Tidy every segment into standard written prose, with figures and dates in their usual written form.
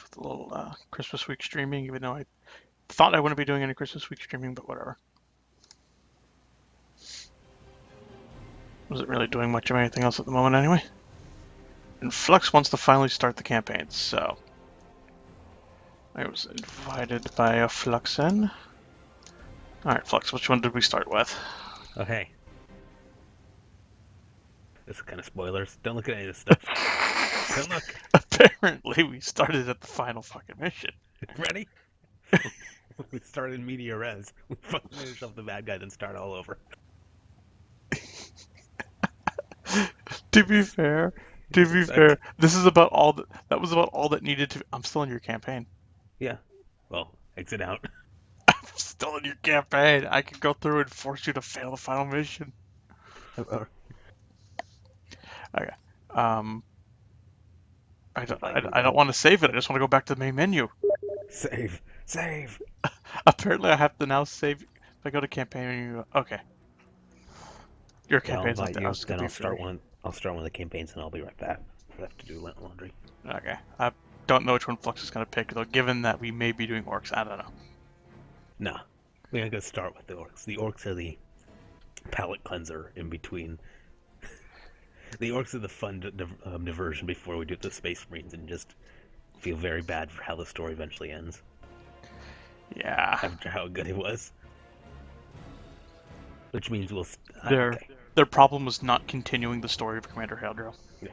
with a little Christmas week streaming, even though I thought I wouldn't be doing any Christmas week streaming, but whatever. Wasn't really doing much of anything else at the moment anyway. And Flux wants to finally start the campaign, so I was invited by a Fluxen. Alright, Flux, which one did we start with? Okay. This is kind of spoilers. Don't look at any of this stuff. Don't look. Apparently, we started at the final fucking mission. Ready? We started in media res. We fucking finish off the bad guy, then start all over. To be fair, this is about all that was about all that needed to. I'm still in your campaign. Yeah. Well, exit out. I'm still in your campaign. I can go through and force you to fail the final mission. Okay. I don't want to save it. I just want to go back to the main menu. Save. Save. Apparently, I have to now save. If I go to campaign menu, okay. Your campaign's not there. Then I'll start one of the campaigns, and I'll be right back. I have to do laundry. Okay. I don't know which one Flux is gonna pick, though. Given that we may be doing orcs, I don't know. Nah, we're gonna start with the orcs. The orcs are the palate cleanser in between. The orcs are the fun diversion before we do the Space Marines and just feel very bad for how the story eventually ends. Yeah. After how good it was. Which means we'll... Their problem was not continuing the story of Commander Haldro. Yeah.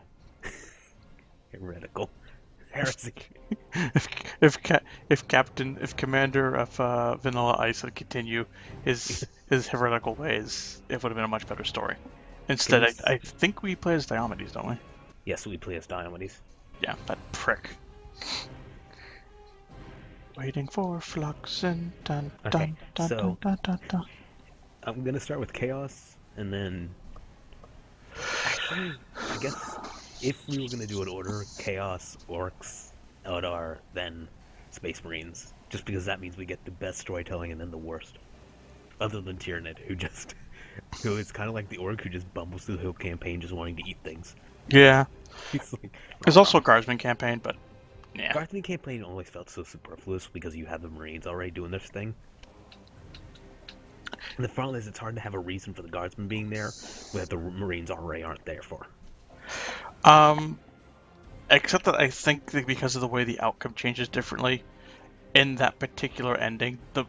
Heretical. Heresy. if Commander of Vanilla Ice had continued his heretical ways, it would have been a much better story. Instead, I think we play as Diomedes, don't we? Yes, we play as Diomedes. Yeah, that prick. Waiting for Flux and dun dun dun so dun dun dun. I'm gonna start with Chaos, and then actually, I guess if we were gonna do an order, Chaos, Orcs, Eldar, then Space Marines, just because that means we get the best storytelling and then the worst. Other than Tyrannid, who is kind of like the orc who just bumbles through the whole campaign just wanting to eat things. Yeah. He's like, There's also a Guardsman campaign, but yeah. Guardsman campaign always felt so superfluous because you have the Marines already doing their thing. And the problem is it's hard to have a reason for the Guardsmen being there that the Marines already aren't there for. Except that I think that because of the way the outcome changes differently, in that particular ending, the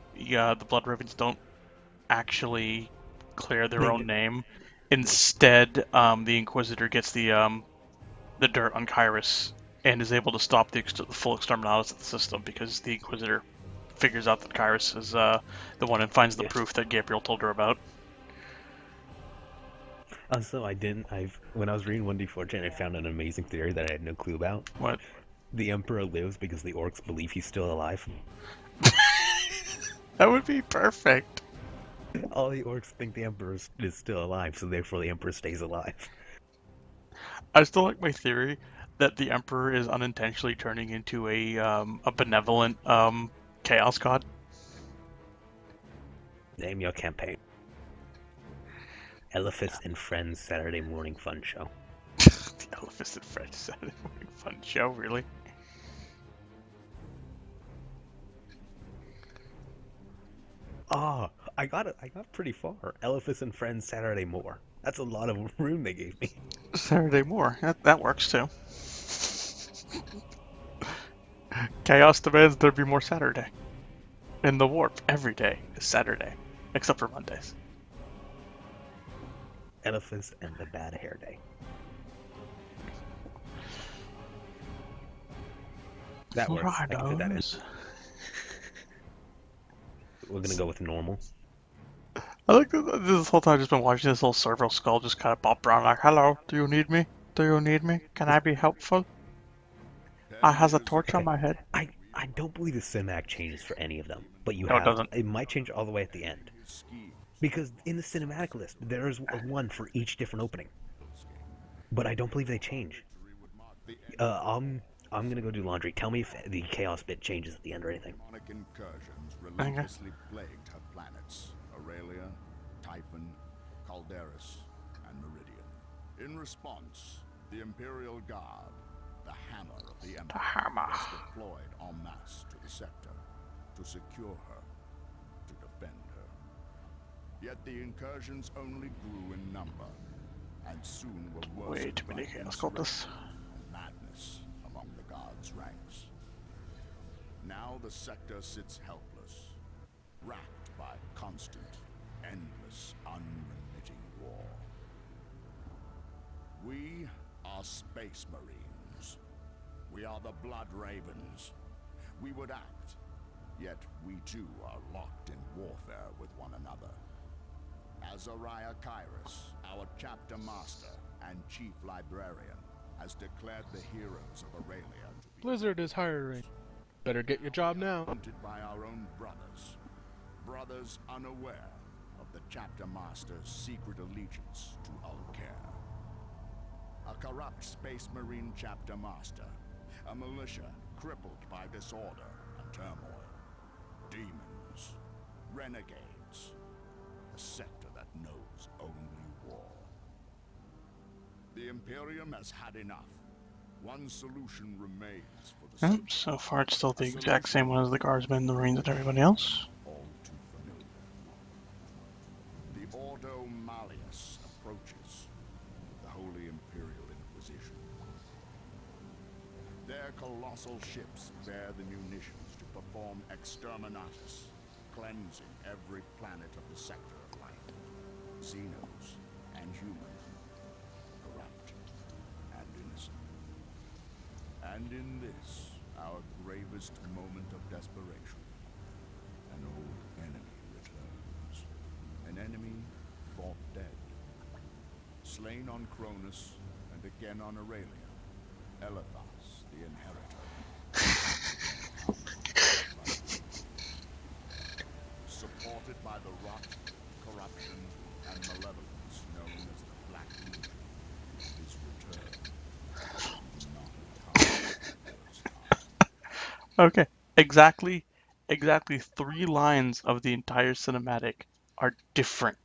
Blood Ravens don't actually clear their own name. Instead, the Inquisitor gets the dirt on Kyrus and is able to stop the full exterminatus of the system because the Inquisitor figures out that Kyrus is the one and finds the proof that Gabriel told her about. Also, when I was reading 1d4, I found an amazing theory that I had no clue about. What? The Emperor lives because the orcs believe he's still alive. That would be perfect. All the orcs think the Emperor is still alive, so therefore the Emperor stays alive. I still like my theory that the Emperor is unintentionally turning into a benevolent chaos god. Name your campaign. Elephants and Friends Saturday Morning Fun Show. The Elephants and Friends Saturday Morning Fun Show, really? Oh, I got it. I got pretty far. Elephants and Friends Saturday More. That's a lot of room they gave me. Saturday More. That works too. Chaos demands there be more Saturday. In the warp, every day is Saturday, except for Mondays. Elephants and the Bad Hair Day. That works. I can fit that in. We're gonna go with normal. I like this whole time I've just been watching this little Serval skull just kind of bop around like, hello, do you need me? Do you need me? Can I be helpful? I has a torch on my head. I don't believe the cinematic changes for any of them, but it doesn't. It might change all the way at the end. Because in the cinematic list, there is one for each different opening. But I don't believe they change. I'm gonna go do laundry. Tell me if the chaos bit changes at the end or anything. Incursions relentlessly plagued her planets, Aurelia, Typhon, Calderis, and Meridian. In response, the Imperial Guard, The hammer of the The Emperor hammer. was deployed en masse to the sector to secure her, to defend her. Yet the incursions only grew in number, and soon were Way worsened too by many chaos cultists. insurrection and madness among the guards' ranks. Now the sector sits helpless, racked by constant, endless, unremitting war. We are Space Marines. We are the Blood Ravens. We would act, yet we too are locked in warfare with one another. Azariah Kyrus, our chapter master and chief librarian, has declared the heroes of Aurelia to be Blizzard is hiring. Better get your job now. haunted by our own brothers. Brothers unaware of the chapter master's secret allegiance to Ulcair. A corrupt Space Marine chapter master. A militia crippled by disorder and turmoil. Demons. Renegades. A sector that knows only war. The Imperium has had enough. One solution remains for the Yep, so far it's still the exact same one as the Guardsmen, the Marines, and everybody else. all too familiar. The Ordo Malleus approaches, the Holy Imperial Inquisition. Their colossal ships bear the munitions to perform exterminatus, cleansing every planet of the sector of life. Xenos and human, corrupt and innocent. And in this, our gravest moment of desperation, an old enemy returns. An enemy thought dead. Slain on Cronus and again on Aurelia. Elethas, the inheritor. Supported by the rot, corruption, and malevolence known as the Black Legion, his return will not have come first time. Okay, exactly 3 lines of the entire cinematic are different.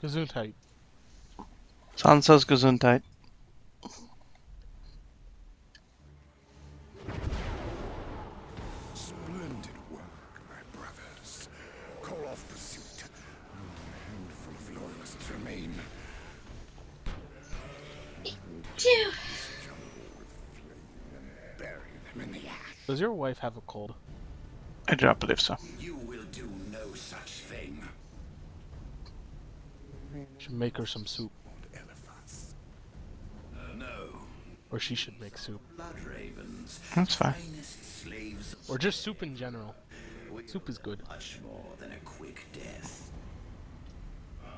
Gesundheit. Sansa's Gesundheit. Splendid work, my brothers. Call off pursuit. Only a handful of loyalists remain. Two. Jumble with flame and bury them in the ash. Does your wife have a cold? I do not believe so. You will do no such thing. Should make her some soup. Eliphas. No. Or she should make soup. Blood ravens. That's fine. Finest slaves of Or just soup in general. Soup is good. much more than a quick death.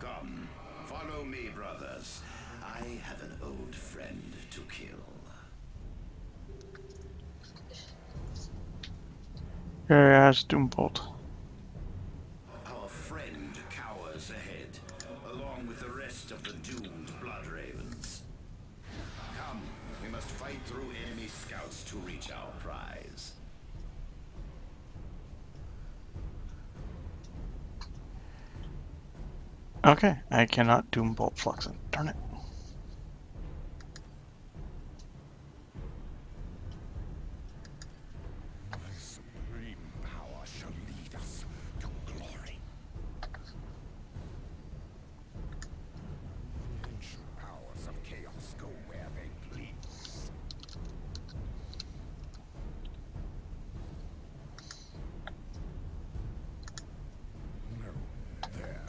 Come, follow me, brothers. I have an old friend to kill. Here has Doombolt. Our friend cowers ahead, along with the rest of the doomed blood ravens. Come, we must fight through enemy scouts to reach our prize. Okay, I cannot Doom Bolt Fluxen. Darn it. My supreme power shall lead us to glory. The ancient powers of chaos go where they please. No, there.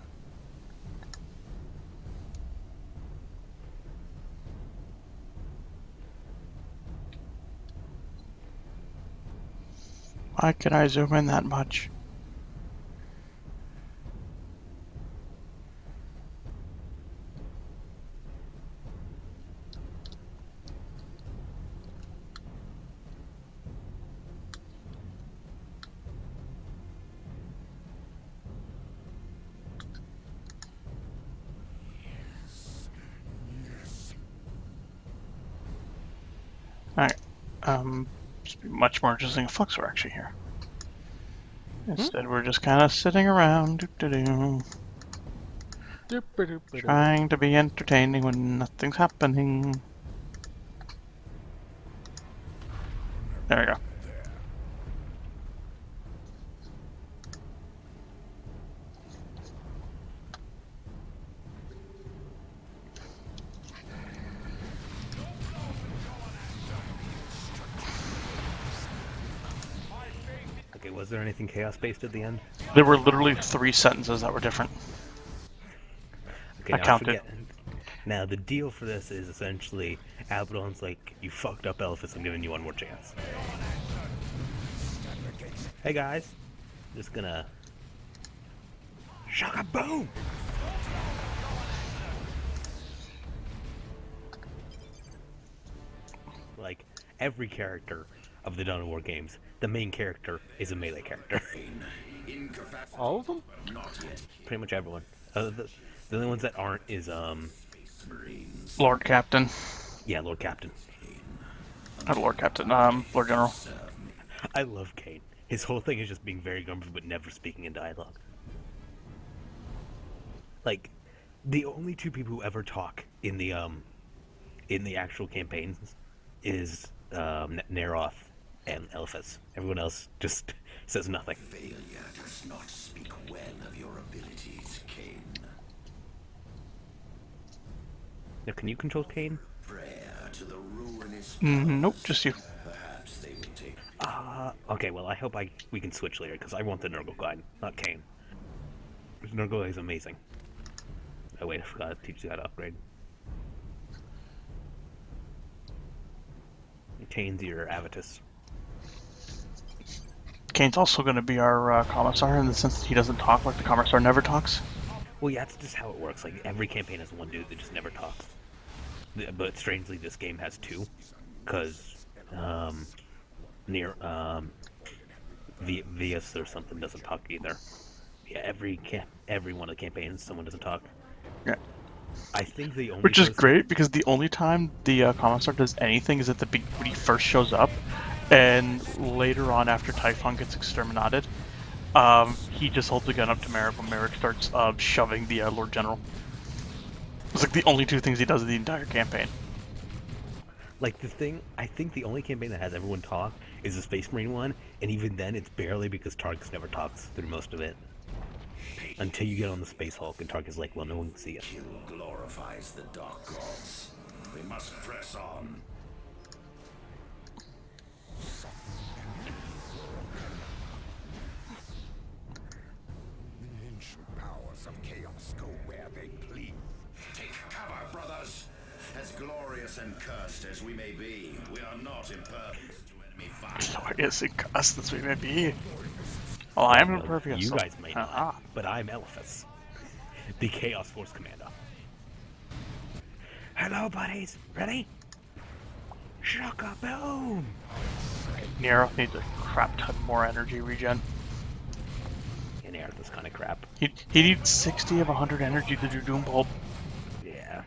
Why can I zoom in that much? Alright, just be much more interesting if Flux were actually here. Instead, we're just kind of sitting around, trying to be entertaining when nothing's happening. There we go. Okay, was there anything chaos-based at the end? There were literally 3 sentences that were different. Okay, I now counted. forget. Now, the deal for this is essentially Abaddon's like, you fucked up, Elephas, I'm giving you one more chance. Hey guys, just gonna... Shaka boom! Like, every character of the Dawn of War games, the main character is a melee character. All of them? Pretty much everyone. The only ones that aren't is, Lord Captain. yeah, Lord Captain. Not Lord Captain, Lord General. I love Kane. His whole thing is just being very grumpy but never speaking in dialogue. Like, the only 2 people who ever talk in the actual campaigns is Neroth and Elphas. Everyone else just says nothing. Failure does not speak well of your abilities, Cain. Now, can you control Kane? Prayer to the ruinous Nope, just you. perhaps they will take. Okay, well, I hope we can switch later, because I want the Nurgle guide, not Kane. Nurgle is amazing. Oh wait, I forgot to teach you how to upgrade. Kane's your Avatus. Kane's also going to be our Commissar in the sense that he doesn't talk like the Commissar never talks. Well, yeah, that's just how it works. Like, every campaign has one dude that just never talks. But strangely, this game has 2, because Vias or something doesn't talk either. Yeah, every one of the campaigns, someone doesn't talk. Yeah. I think the only Which is person- great, because the only time the Commissar does anything is at when he first shows up, and later on after Typhon gets exterminated, he just holds a gun up to Merrick when Merrick starts shoving the Lord General. It's like the only 2 things he does in the entire campaign. Like, I think the only campaign that has everyone talk is the Space Marine one, and even then it's barely because Tarkus never talks through most of it. Until you get on the Space Hulk and Tarkus is like, well, no one can see it. Kill glorifies the dark gods. We must press on. The ancient powers of chaos go where they please. Take cover, brothers. As glorious and cursed as we may be, we are not impervious to enemy fire. Glorious and cussed as we may be. Well, I am impervious. You so- guys may not, Ah. but I'm Elephas, the Chaos Force Commander. Hello, buddies. Ready? Shaka boom! Nero needs a crap ton more energy regen. And Aerith is kind of crap. He needs 60 of 100 energy to do Doom Bolt. Yeah.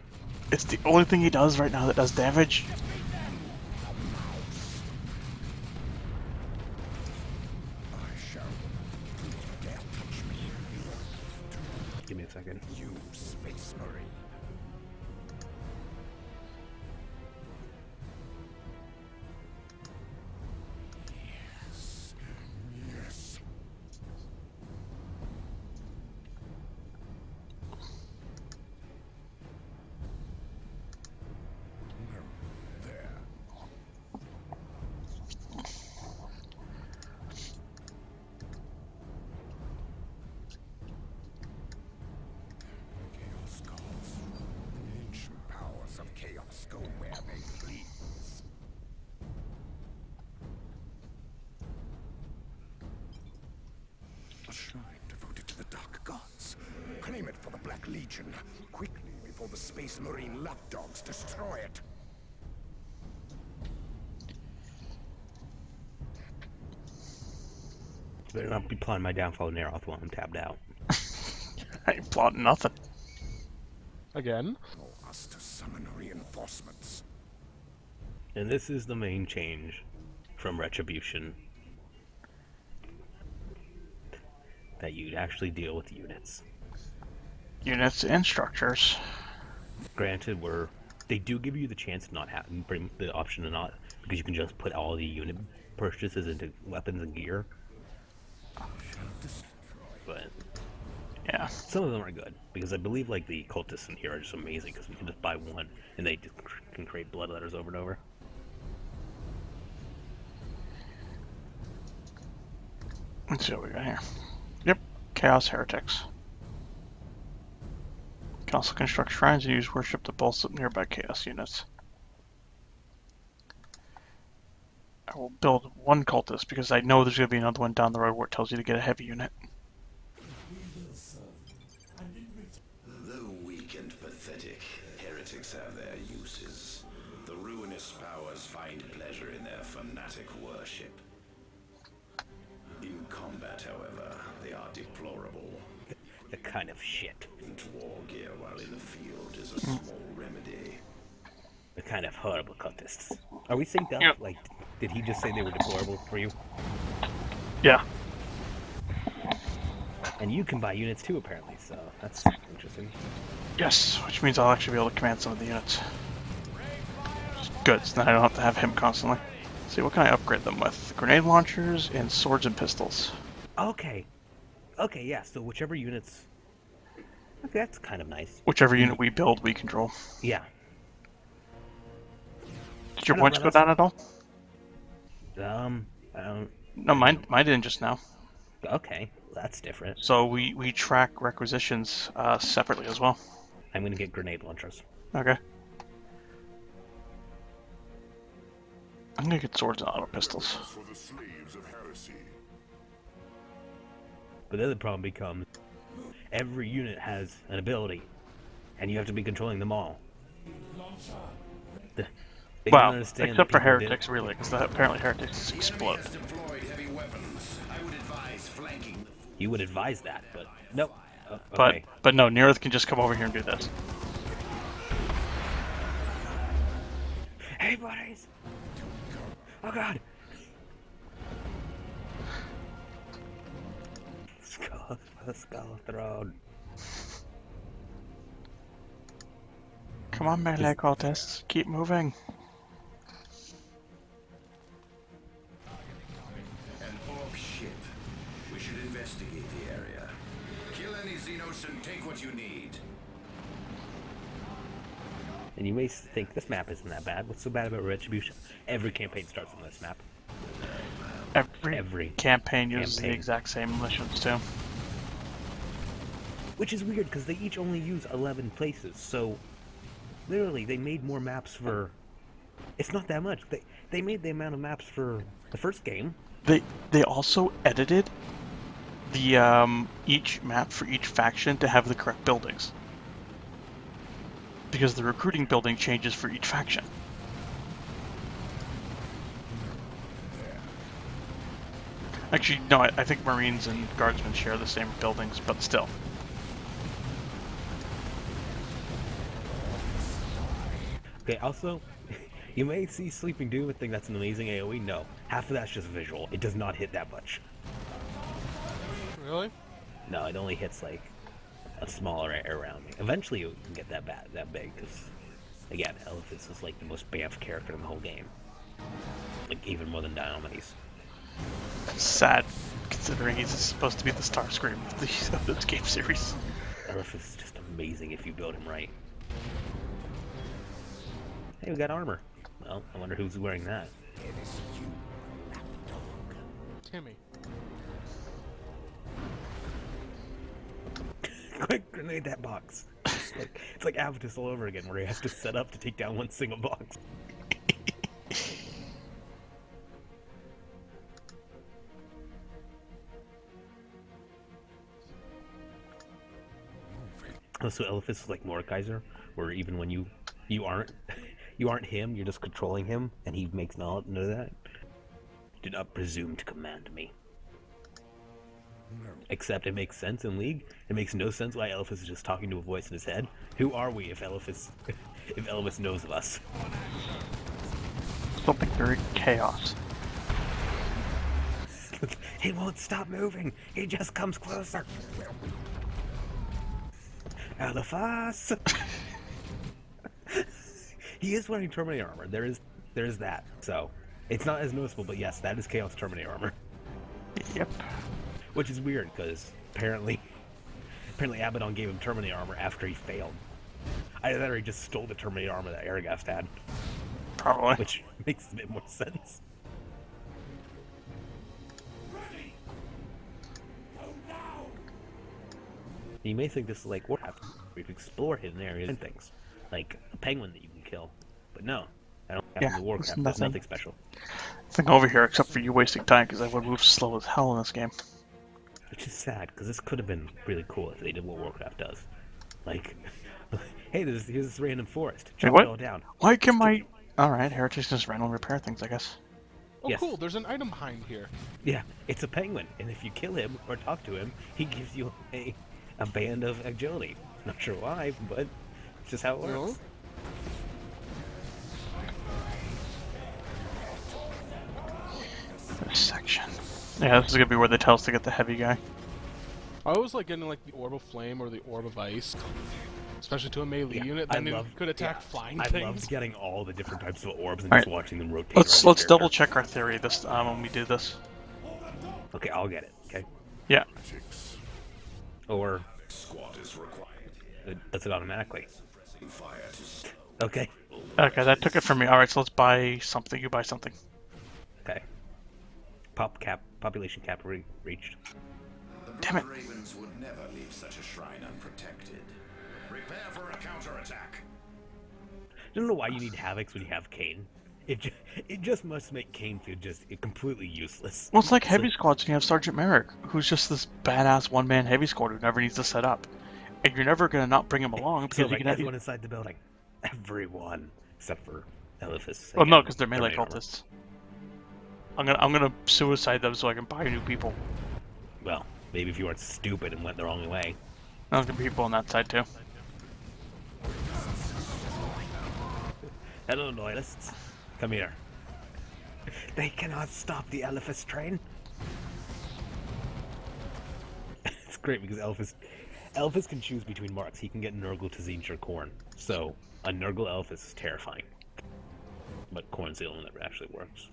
It's the only thing he does right now that does damage. I shall. Dare touch me. Give me a second. You, Space Marine. Yes. Yes. There. Chaos gods. The ancient powers of chaos go where they please. A shrine devoted to the dark gods. Claim it for the Black Legion. Quickly, before the Space Marine lapdogs destroy it. Better not be plotting my downfall of Neroth while I'm tabbed out. I ain't plotting nothing. Again? Or us to summon reinforcements. And this is the main change from Retribution. That you'd actually deal with units. Units and structures. Granted, they do give you the chance to not have bring the option to not, because you can just put all the unit purchases into weapons and gear. But Yeah. some of them are good, because I believe like the cultists in here are just amazing, because we can just buy one and they just can create blood letters over and over. Let's see what we got here. Yep, Chaos Heretics. Can also construct shrines and use worship to bolster nearby Chaos units. I will build one cultist because I know there's going to be another one down the road where it tells you to get a heavy unit. Though weak and pathetic, heretics have their uses. The ruinous powers find pleasure in their fanatic worship. In combat, however, they are deplorable. The kind of shit. And war gear while in the field is a small remedy. The kind of horrible cultists. Are we synced up? Yep. Like, did he just say they were deplorable for you? Yeah. And you can buy units too, apparently, so that's interesting. Yes, which means I'll actually be able to command some of the units. Good, so then I don't have to have him constantly. Let's see, what can I upgrade them with? Grenade launchers and swords and pistols. Okay. Okay, yeah, so whichever units... Okay, that's kind of nice. Whichever unit we build, we control. Yeah. Did your I know, points but go down at all? I don't... No, mine didn't just now. Okay, that's different. So we track requisitions separately as well. I'm gonna get grenade launchers. Okay. I'm gonna get swords and auto pistols. For the slaves of heresy. But then the problem becomes, every unit has an ability, and you have to be controlling them all. They don't Well, understand except that for people heretics, really, because apparently heretics The explode. enemy has deployed heavy weapons. I would advise flanking. You would advise that, but nope. Oh, But okay. but no, Nearth can just come over here and do this. Hey, buddies! Oh god! Skull for the skull throne. Come on, melee cultists, keep moving. An orc ship. We should investigate the area. Kill any Xenos and take what you need. And you may think this map isn't that bad. What's so bad about Retribution? Every campaign starts on this map. Every campaign uses the campaign. exact same missions too. Which is weird, because they each only use 11 places, so... Literally, they made more maps for... It's not that much. They made the amount of maps for the first game. They also edited the each map for each faction to have the correct buildings. Because the recruiting building changes for each faction. Actually, no, I think Marines and Guardsmen share the same buildings, but still. Okay, also, you may see Sleeping Doom and think that's an amazing AoE. No, half of that's just visual. It does not hit that much. Really? No, it only hits like a smaller area around me. Eventually, you can get that big, because, again, Elephas is like the most bamf character in the whole game. Like, even more than Diomedes. Sad, considering he's supposed to be the Starscream of this game series. Elephas is just amazing if you build him right. Hey, we got armor. Well, I wonder who's wearing that. Timmy. Quick, grenade that box. It's like Avatus all over again, where he has to set up to take down one single box. Also, Elephas is like Mordekaiser, where even when you aren't him, you're just controlling him, and he makes note of that. Do not presume to command me. Except it makes sense in League. It makes no sense why Elephas is just talking to a voice in his head. Who are we if Elephas knows of us? Something very chaos. He won't stop moving. He just comes closer. Elephas. He is wearing Terminator armor. There is that. So it's not as noticeable, but yes, that is Chaos Terminator armor. Yep. Which is weird because apparently Abaddon gave him Terminator armor after he failed. Either that or he just stole the Terminator armor that Aragast had. Probably. Which makes a bit more sense. You may think this is like Warcraft. We've explored hidden areas and things. Like a penguin that you can kill. But no, I don't have the Warcraft. There's nothing special. Nothing over here except for you wasting time because I would move slow as hell in this game. Which is sad, because this could have been really cool if they did what Warcraft does. Like, hey, here's this random forest. Chop it all down. Why can my... Alright, Heritage just randomly repair things, I guess. Oh, Yes. cool. There's an item behind here. Yeah, it's a penguin, and if you kill him or talk to him, he gives you a band of agility. Not sure why, but it's just how it works. This section. Yeah, this is gonna be where they tell us to get the heavy guy. I always like getting like the Orb of Flame or the Orb of Ice. Especially to a melee unit, then it could attack flying I things. loved getting all the different types of orbs and Alright. just watching them rotate. Let's around the double character. check our theory this when we do this. Okay, I'll get it. Okay, Yeah. or Squad is required. it does it automatically. Fire to slow. Okay, Okay, that took it from me. Alright, so let's buy something. You buy something. okay. Population cap reached. The Damn it. Blood Ravens would never leave such a shrine unprotected. Prepare for a counterattack. I don't know why you need Havocs when you have Kane. It just must make Kane feel just completely useless. Well, it's like heavy squads and you have Sergeant Merrick, who's just this badass one-man heavy squad who never needs to set up. And you're never gonna not bring him along because So you like can have... everyone inside the building, everyone except for Elephas. Oh no, Again, because they're melee Terminator armor. cultists. I'm gonna suicide them so I can buy new people. Well, maybe if you weren't stupid and went the wrong way. There's gonna be people on that side too. Hello, loyalists. Come here. They cannot stop the Elephas train. It's great because Elephas can choose between marks. He can get Nurgle, Tzinch, or Khorne. So a Nurgle Elephas is terrifying. But Khorne's the only one that actually works.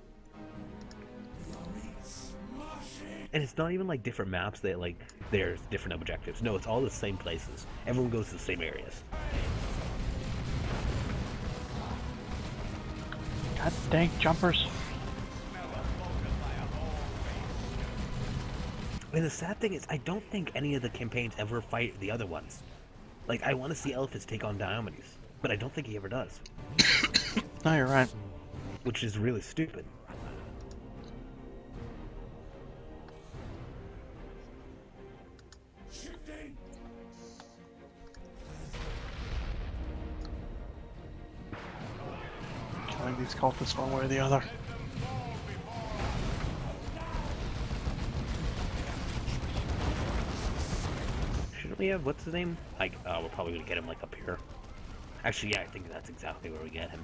And it's not even like different maps that like there's different objectives. No, it's all the same places. Everyone goes to the same areas. God dang jumpers. And the sad thing is, I don't think any of the campaigns ever fight the other ones. Like, I want to see Elephas take on Diomedes, but I don't think he ever does. No, you're right. Which is really stupid. Killing these cultists one way or the other. Shouldn't we have, what's his name? Like, we're probably gonna get him, like, up here. Actually, yeah, I think that's exactly where we get him.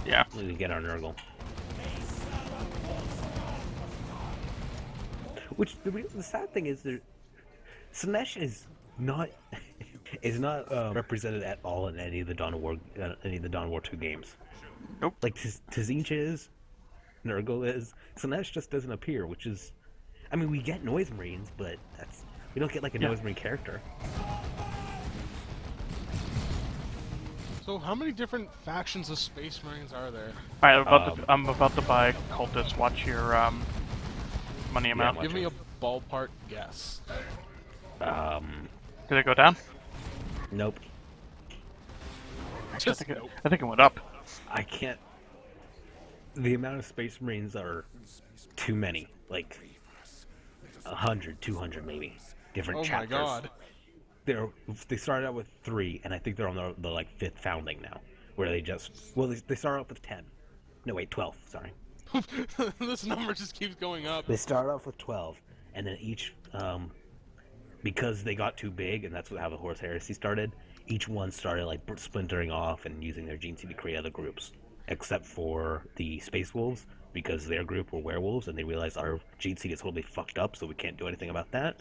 Yeah. We get our Nurgle. Which, the sad thing is, Slanesh is not is not represented at all in any of the Dawn War 2 games. Nope. Like Tzinch is, Nurgle is, Slanesh just doesn't appear, which is, I mean, we get Noise Marines, but we don't get like a Noise Marine character. So how many different factions of Space Marines are there? Alright, I'm about to buy Cultist. Watch your money amount. Give me a ballpark guess. Did it go down? Nope. I think it went up. I can't. The amount of Space Marines are too many. Like 100, 200 maybe. Different chapters. Oh my god. They started out with 3, and I think they're on the like 5th founding now, where they start off with 10. No wait, 12. Sorry. This number just keeps going up. They start off with 12, and then each, because they got too big, and that's how the Horse Heresy started. Each one started like splintering off and using their gene seed to create other groups, except for the Space Wolves, because their group were werewolves, and they realized our gene seed is totally fucked up, so we can't do anything about that.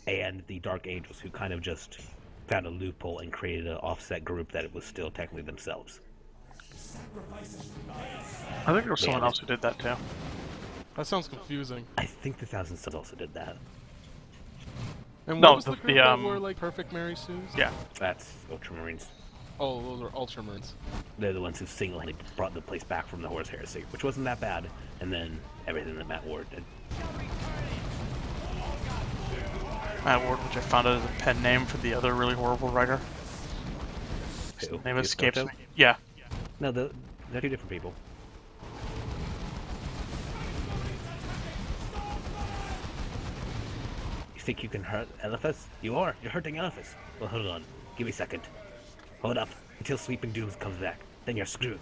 And the Dark Angels, who kind of just found a loophole and created an offset group that it was still technically themselves. I think there was someone else who did that too. That sounds confusing. I think the Thousand Sons also did that. And No, what was the group that were like perfect Mary Sues? Yeah. That's Ultramarines. Oh, those are Ultramarines. They're the ones who single-handedly brought the place back from the Horse Heresy, which wasn't that bad, and then everything that Matt Ward did. Matt Ward, which I found out as a pen name for the other really horrible writer. His Who? name escapes me. Yasukoto? Yeah. No, they're two different people. You think you can hurt Eliphas? You are. You're hurting Eliphas. Well, hold on. Give me a second. Hold up until Sweeping Dooms comes back. Then you're screwed.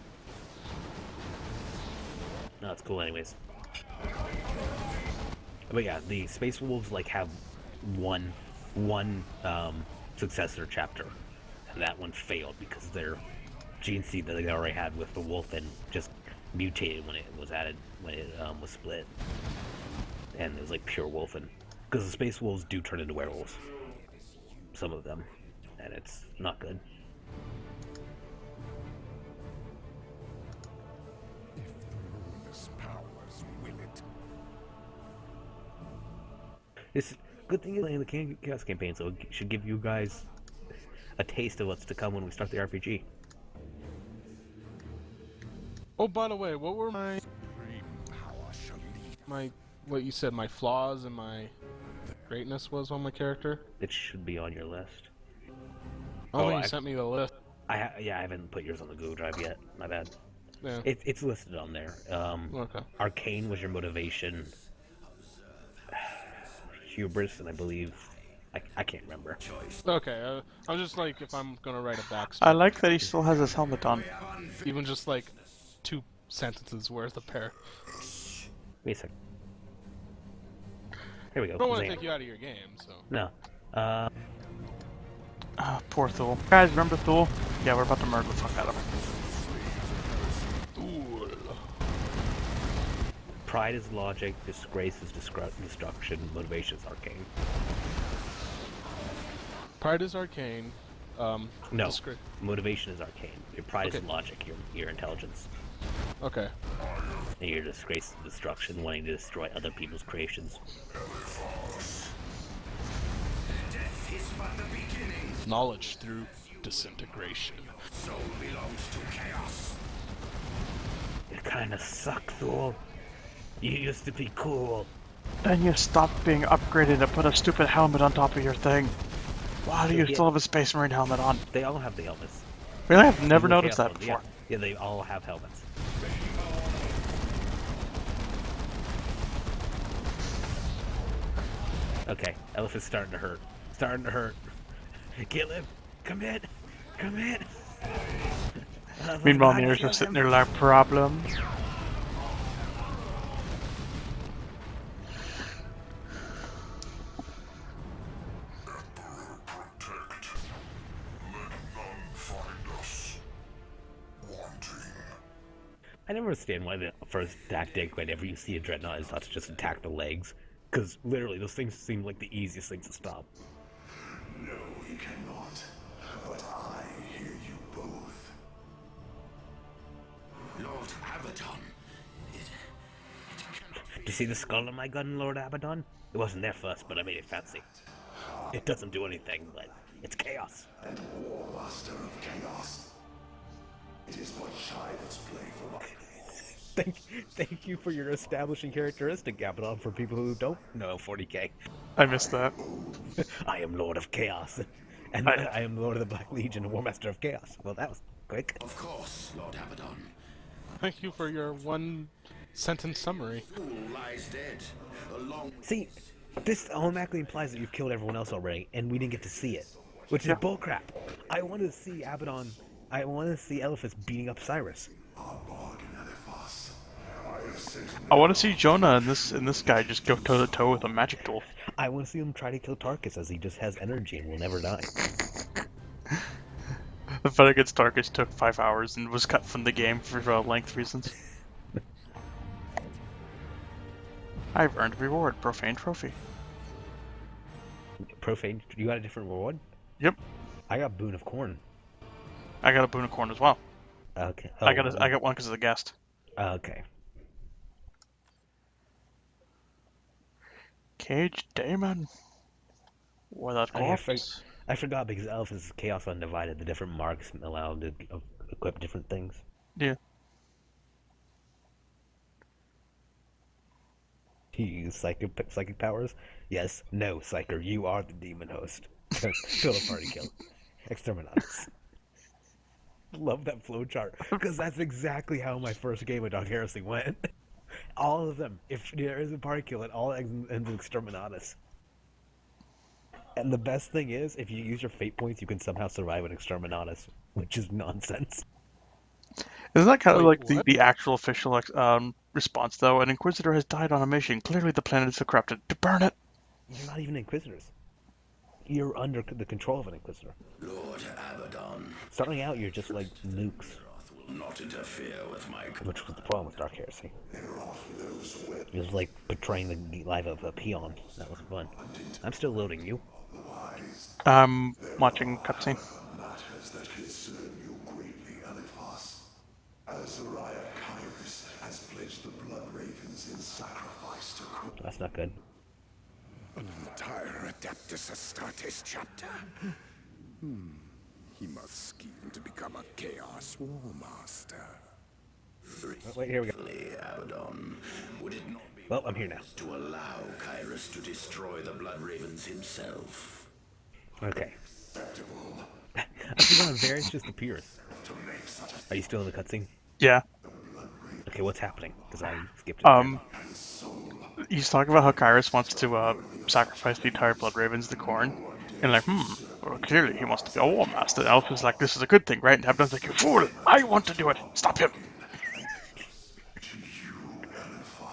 No, it's cool anyways. But yeah, the Space Wolves like have one successor chapter, and that one failed because their gene seed that they already had with the wolf and just mutated when it was added, when it was split, and it was like pure wolfen. Because the Space Wolves do turn into werewolves, some of them, and it's not good. If the luminous powers will it. It's good thing you're playing the Chaos campaign, so it should give you guys a taste of what's to come when we start the RPG. Oh, by the way, what were Supreme power shall lead. what you said, my flaws and my greatness was on my character? It should be on your list. Oh, you I- sent me the list. I haven't put yours on the Google Drive yet. My bad. Yeah. It's listed on there. Okay. Arcane was your motivation. Hubris, and I believe I can't remember. Okay, I'm just like, if I'm gonna write a backstory, I like that he still has his helmet on. even just like 2 sentences worth of pair. Wait a second. Here we go. I don't want to Zan. take you out of your game, so. No. Poor Thule. Guys, remember Thule? Yeah, we're about to murder the fuck out of him. Pride is logic. Disgrace is destruction. Motivation is arcane. Pride is arcane. No. Disgra- Motivation is arcane. Your pride is Okay. logic. Your intelligence. Okay. And your disgrace is destruction, wanting to destroy other people's creations. Death is but the beginning. Knowledge through disintegration. Soul belongs to chaos. You kinda suck, Thule. You used to be cool. Then you stopped being upgraded and put a stupid helmet on top of your thing. Why do you Yeah. still have a Space Marine helmet on? They all have the helmets. Really? I've never Even the noticed Chaos that ones, before. Yeah, they all have helmets. Okay, Elephant's starting to hurt. Starting to hurt. Kill him! Come in! Come in! Meanwhile, Gotta Mirror's kill just sitting him. there like, problems. I never understand why the first tactic whenever you see a dreadnought is not to just attack the legs. Because literally, those things seem like the easiest things to stop. You see the skull on my gun, Lord Abaddon? It wasn't there first, but I made it fancy. It doesn't do anything, but it's chaos. And War Master of Chaos. It is but child's play for my Thank you for your establishing characteristic, Abaddon, for people who don't know 40k. I missed that. I am Lord of Chaos. And I am Lord of the Black Legion and War Master of Chaos. Well, that was quick. Of course, Lord Abaddon. Thank you for your one-sentence summary. Fool lies dead, along See, this automatically implies that you've killed everyone else already, and we didn't get to see it. Which is bullcrap. I want to see Abaddon... I want to see Eliphas beating up Cyrus. I want to see Jonah and this guy just go toe to toe with a magic tool. I want to see him try to kill Tarkus as he just has energy and will never die. The fight against Tarkus took 5 hours and was cut from the game for length reasons. I've earned a reward, Profane Trophy. Profane, you got a different reward? Yep. I got Boon of Corn. I got a Boon of Corn as well. Okay. I got one because of the guest. Okay. Cage Daemon. Without corpse. I forgot because Eliphas is Chaos Undivided. The different marks allow him to equip different things. Yeah. You use psychic powers? Yes. No, Psyker. You are the demon host. Kill the party kill. Exterminatus. Love that flowchart. Because that's exactly how my first game of Dark Heresy went. All of them. If there is a party kill, it all ends in Exterminatus. And the best thing is, if you use your fate points, you can somehow survive an Exterminatus, which is nonsense. Isn't that kind of like the actual official response, though? An Inquisitor has died on a mission. Clearly the planet is corrupted. To burn it! You're not even Inquisitors. You're under the control of an Inquisitor. Lord Abaddon. Starting out, you're just like nukes. Will not interfere with my... Which was the problem with Dark Heresy. It was like betraying the life of a peon. That was fun. I'm still loading you. I'm watching cutscene. matters that concern you greatly, Eliphas. Azariah Kyrus has pledged the Blood Ravens in sacrifice to That's not good. An entire Adeptus Astartes chapter. He must scheme to become a Chaos War Master. Wait, here we go. Abaddon, would it not be Well, I'm here now. to allow Kyrus to destroy the Blood Ravens himself? Okay. I forgot Varys just appears. Are you still in the cutscene? Yeah. Okay, what's happening? Because I skipped it. He's talking about how Kyrus wants to sacrifice the entire Blood Ravens to Khorne. And like, well, clearly he wants to be a War Master. Elf is like, this is a good thing, right? And Abaddon's like, you fool! I want to do it! Stop him!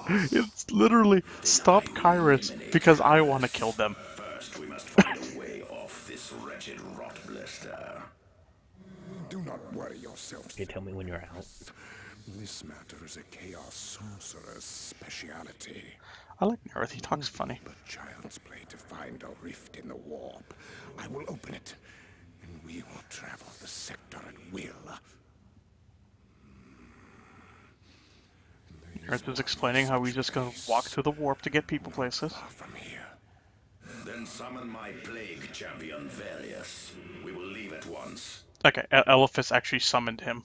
It's literally, stop Kyrus, because I want to kill them. First, we must find a way off this wretched rot blister. Do not worry yourself. Okay, tell me when you're out. This matter is a Chaos Sorcerer's speciality. I like Nerith, he talks funny. But child's play to find a rift in the warp. I will open it, and we will travel the sector at will. Nerith is explaining how he's just gonna walk through the warp to get people places. From here. Then summon my plague champion, Varius. We will leave at once. Okay, Eliphas actually summoned him.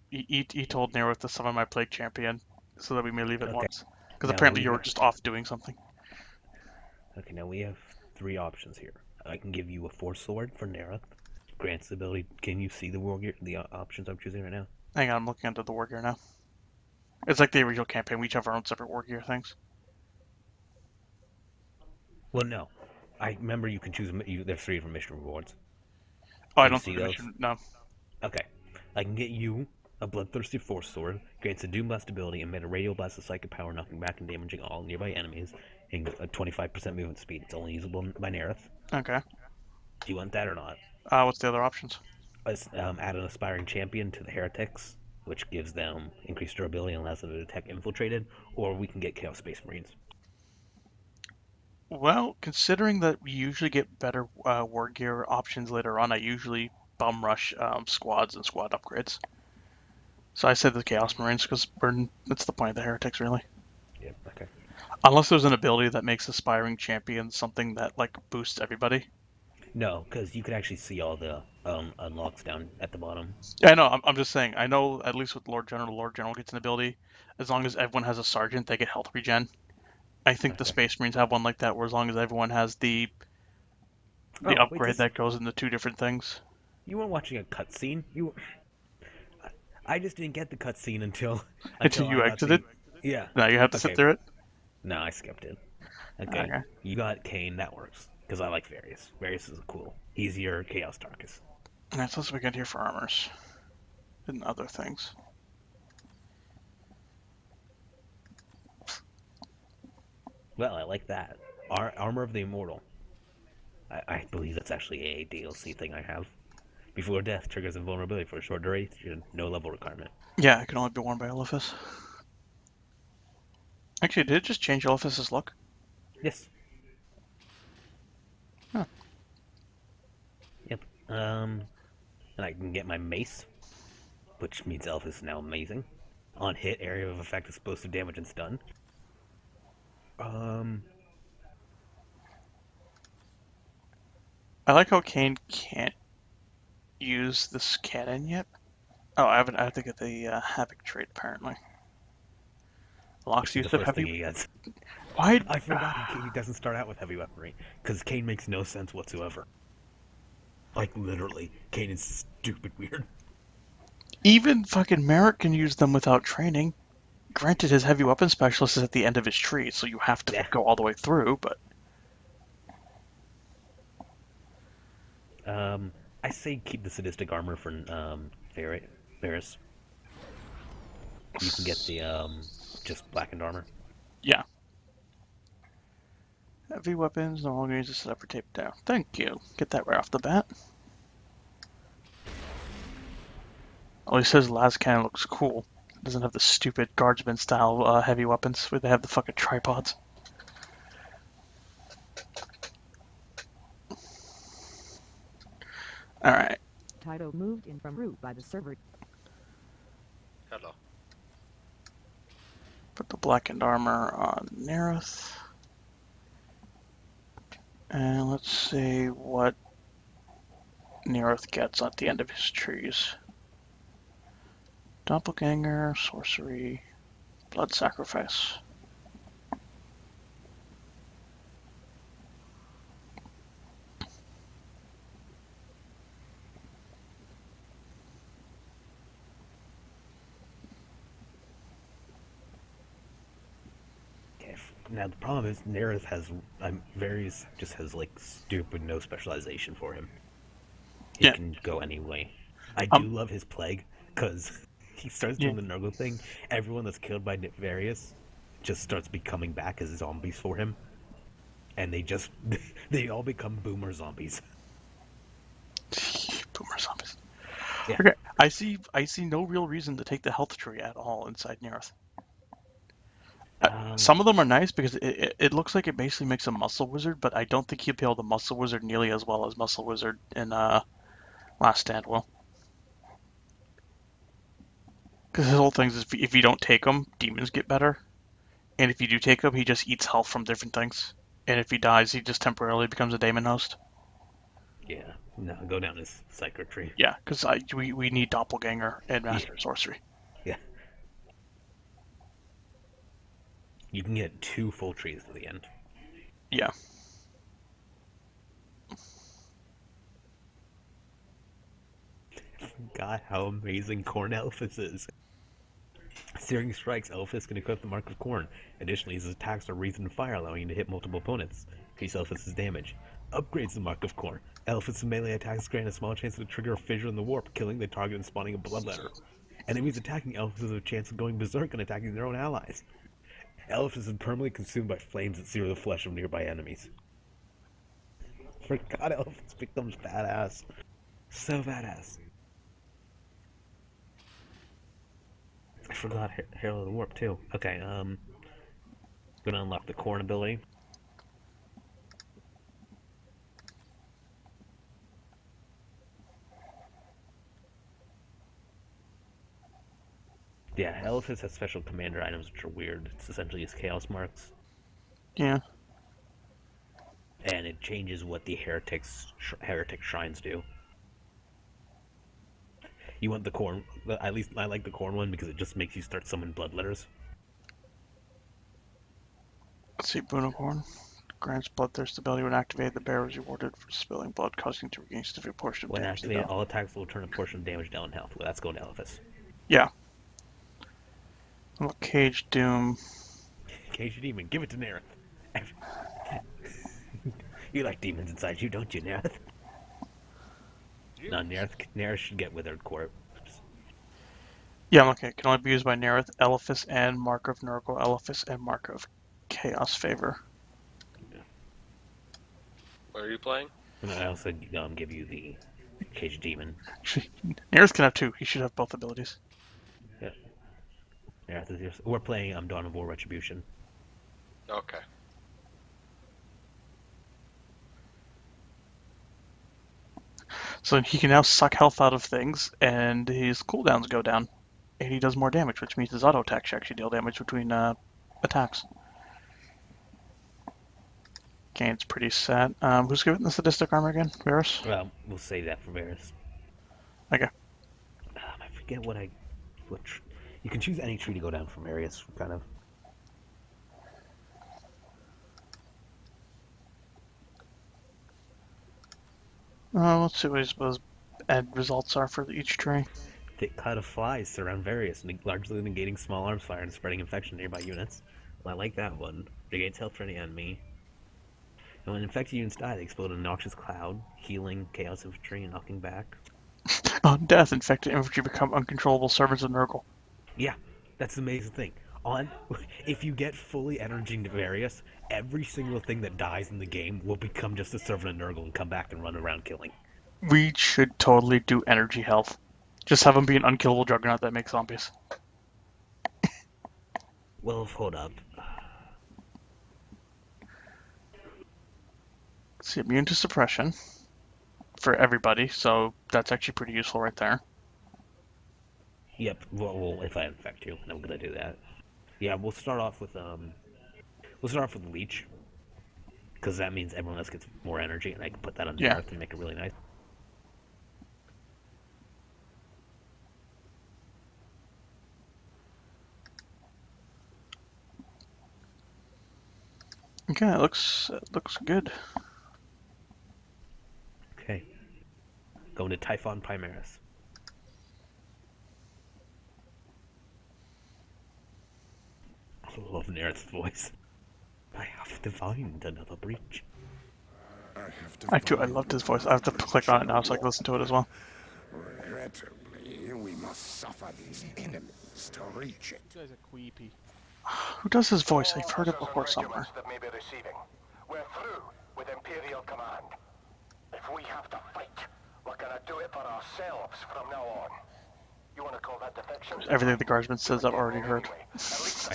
He told Nerith to summon my plague champion, so that we may leave at once. Because apparently you were just off doing something. Okay, now we have 3 options here. I can give you a Force Sword for Nerith. Grants the ability... Can you see the war gear, the options I'm choosing right now? Hang on, I'm looking under the war gear now. It's like the original campaign, we each have our own separate war gear things. Well, no. I remember you can choose... There's 3 different mission rewards. Oh, I you don't see think those? no. Okay. I can get you a Bloodthirsty Force Sword, grants a Doom Blast ability, and made a radial blast of psychic power, knocking back and damaging all nearby enemies, and a 25% movement speed. It's only usable by Nerith. Okay. Do you want that or not? What's the other options? Let's add an Aspiring Champion to the Heretics, which gives them increased durability and allows them to detect infiltrated, or we can get Chaos Space Marines. Well, considering that we usually get better war gear options later on, I usually bum rush squads and squad upgrades. So I said the Chaos Marines because that's the point of the Heretics, really. Yeah, okay. Unless there's an ability that makes Aspiring Champion something that, like, boosts everybody. No, because you can actually see all the unlocks down at the bottom. Yeah, I know, I'm just saying, I know at least with Lord General gets an ability. As long as everyone has a Sergeant, they get health regen. I think the Okay. Space Marines have one like that, where as long as everyone has the Oh, wait, upgrade that goes into 2 different things. you weren't watching a cutscene? I just didn't get the cutscene until Until I you got the. exited? Yeah. Now you have to sit Okay. through it? No, I skipped it. Okay. Okay. You got Kane, that works. Because I like Various. Various is cool. He's your Chaos Tarkus. That's what we get here for armors. And other things. Well, I like that. Armor of the Immortal. I believe that's actually a DLC thing I have. Before death triggers invulnerability for a short duration, no level requirement. Yeah, it can only be worn by Eliphas. Actually, did it just change Eliphas's look? Yes. Huh. Yep. And I can get my mace, which means Elf is now amazing. On hit, area of effect, explosive damage, and stun. I like how Kane can't use this cannon yet. Oh, I have to get the Havoc trait, apparently. Locks Which is the use of first heavy... thing he gets. Why? I forgot he doesn't start out with heavy weaponry, because Kane makes no sense whatsoever. Like, literally, Kane is stupid weird. Even fucking Merrick can use them without training. Granted, his heavy weapon specialist is at the end of his tree, so you have to Yeah. go all the way through, but... I say keep the sadistic armor for Varys. You can get the just blackened armor. Yeah. Heavy weapons no longer use a separate tape down. Thank you. Get that right off the bat. Oh, he says las cannon looks cool. It doesn't have the stupid guardsman style heavy weapons where they have the fucking tripods. Alright. Title moved in from root by the server. Hello. Put the blackened armor on Nerith. And let's see what Nerith gets at the end of his trees. Doppelganger, sorcery, blood sacrifice. Now the problem is Nerith has Varys just has like stupid no specialization for him. He can go any way. I do love his plague because he starts doing the Nurgle thing. Everyone that's killed by Various just starts becoming back as zombies for him, and they all become boomer zombies. Boomer zombies. Yeah. Okay, I see no real reason to take the health tree at all inside Nerith. Some of them are nice because it looks like it basically makes a muscle wizard, but I don't think he'll be able to muscle wizard nearly as well as muscle wizard in Last Stand will. Because his whole thing is if you don't take them, demons get better, and if you do take them, he just eats health from different things, and if he dies, he just temporarily becomes a daemon host. Yeah, no, go down this psycho tree. Yeah, because we need doppelganger and master sorcery. Yeah. You can get 2 full trees at the end. Yeah. God, how amazing Corn Elphys is. Searing strikes, Elphys can equip the Mark of Corn. Additionally, his attacks are wreathed in fire, allowing him to hit multiple opponents. Increase Elphys' damage. Upgrades the Mark of Corn. Elphys' melee attacks grant a small chance to trigger a fissure in the warp, killing the target and spawning a bloodletter. Enemies attacking Elphys have a chance of going berserk and attacking their own allies. Elphys is permanently consumed by flames that sear the flesh of nearby enemies. Forgot Elphys becomes badass. So badass. I forgot Herald of the Warp too. Okay, gonna unlock the Corn ability. Yeah, Elephants has special commander items which are weird. It's essentially just chaos marks. Yeah. And it changes what the heretic shrines do. You want the corn? At least I like the corn one because it just makes you start summoning bloodletters. Let's see, Boonicorn. Grants bloodthirst ability when activated. The bearer is rewarded for spilling blood, causing to regain a significant portion of When damage. activated, all attacks will return a portion of damage down in health. Well, that's going to Elephas. Yeah. Cage Doom. Cage Demon, give it to Nerith. You like demons inside you, don't you, Nerith? No, Nerith should get Withered Corpse. Yeah, I'm okay. Can only be used by Nerith, Elephas, and Mark of Nurgle, Elephas, and Mark of Chaos Favor. What are you playing? And I also give you the Cage Demon. Actually, Nerith can have two. He should have both abilities. Yeah. Nerith is yours. We're playing Dawn of War Retribution. Okay. So he can now suck health out of things, and his cooldowns go down. And he does more damage, which means his auto attacks actually deal damage between attacks. Okay, it's pretty set. Who's giving the sadistic armor again? Varus? Well, we'll save that for Varus. Okay. I forget what you can choose any tree to go down from Varus, kind of. Let's see what his end results are for each tree. Thick cloud of flies surround Various, largely negating small arms fire and spreading infection to nearby units. Well, I like that one. Regains health for any enemy. And when infected units die, they explode in a noxious cloud, healing chaos infantry and knocking back. On death, infected infantry become uncontrollable servants of Nurgle. Yeah, that's the amazing thing. If you get fully energy into Various, every single thing that dies in the game will become just a servant of Nurgle and come back and run around killing. We should totally do energy health. Just have him be an unkillable juggernaut that makes zombies. Well, hold up. Let's see, immune to suppression for everybody, so that's actually pretty useful right there. Yep. Well, if I infect you, I'm gonna do that. Yeah, we'll start off with Leech, because that means everyone else gets more energy, and I can put that on Earth and make it really nice. Okay, it looks good. Okay. Going to Typhon Primaris. I love Nerith's voice. I have divined another breach. I loved his voice. I have to click on it now so I can listen to it as well. Regrettably, we must suffer these enemies to reach it. You guys are creepy. Who does his voice? I've heard it before somewhere. That may be receiving. We're through with Imperial Command. If we have to fight, we're gonna do it for ourselves from now on. You wanna call that defection? Everything the guardsman says I've already heard. I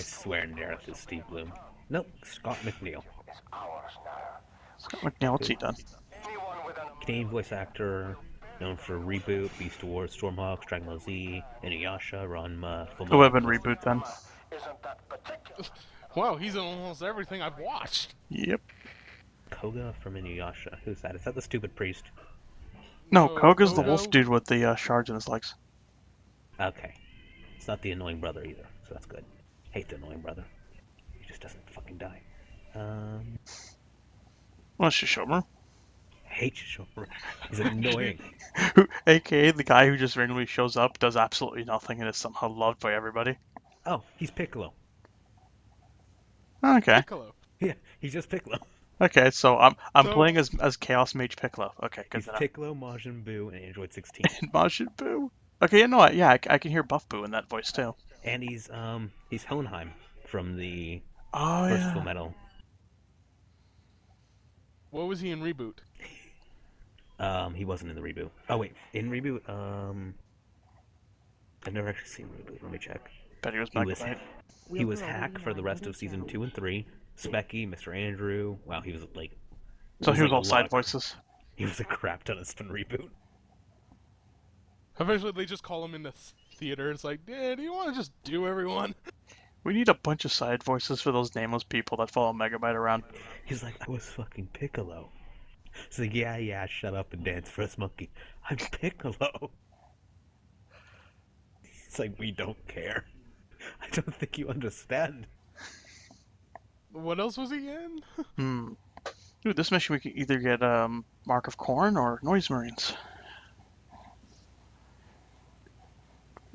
swear Nerith is Steve Bloom. Nope, Scott McNeil. It's ours now. Scott McNeil, what's he done? Anyone with an Canadian voice actor, known for Reboot, Beast Wars, Stormhawk, Dragon Ball Z, Inuyasha, Ranma, It would have been Reboot then. isn't that particular? Wow, he's in almost everything I've watched. Yep. Koga from Inuyasha. Who's that? Is that the stupid priest? No, Oh, Koga's the Koga? wolf dude with the shards in his legs. Okay. It's not the annoying brother either, so that's good. Hate the annoying brother. He just doesn't fucking die. Well, Shishomaru. Hate Shishomaru. He's annoying. Who, aka the guy who just randomly shows up, does absolutely nothing, and is somehow loved by everybody. Oh, he's Piccolo. Okay. Piccolo. Yeah, he's just Piccolo. Okay, so I'm So- playing as Chaos Mage Piccolo. Okay, good He's to know. Piccolo, Majin Buu, and Android 16. And Majin Buu. Okay, I can hear Buff Boo in that voice too. And he's Hohenheim from the Oh first yeah. Full Metal. What was he in Reboot? He wasn't in the reboot. Oh wait, in reboot, I've never actually seen reboot. Let me check. Bet he was He back was right. he was Hack for the rest of season 2 and 3. Specky, Mr. Andrew. Wow, he was like. So he was like all a side lot- voices. He was a crap ton of stuff in reboot. Eventually, they just call him in the theater. It's like, do you want to just do everyone? We need a bunch of side voices for those nameless people that follow Megabyte around. He's like, I was fucking Piccolo. It's like, yeah, shut up and dance for us, monkey. I'm Piccolo. It's like, we don't care. I don't think you understand. What else was he in? Dude, this mission we could either get Mark of Corn or Noise Marines.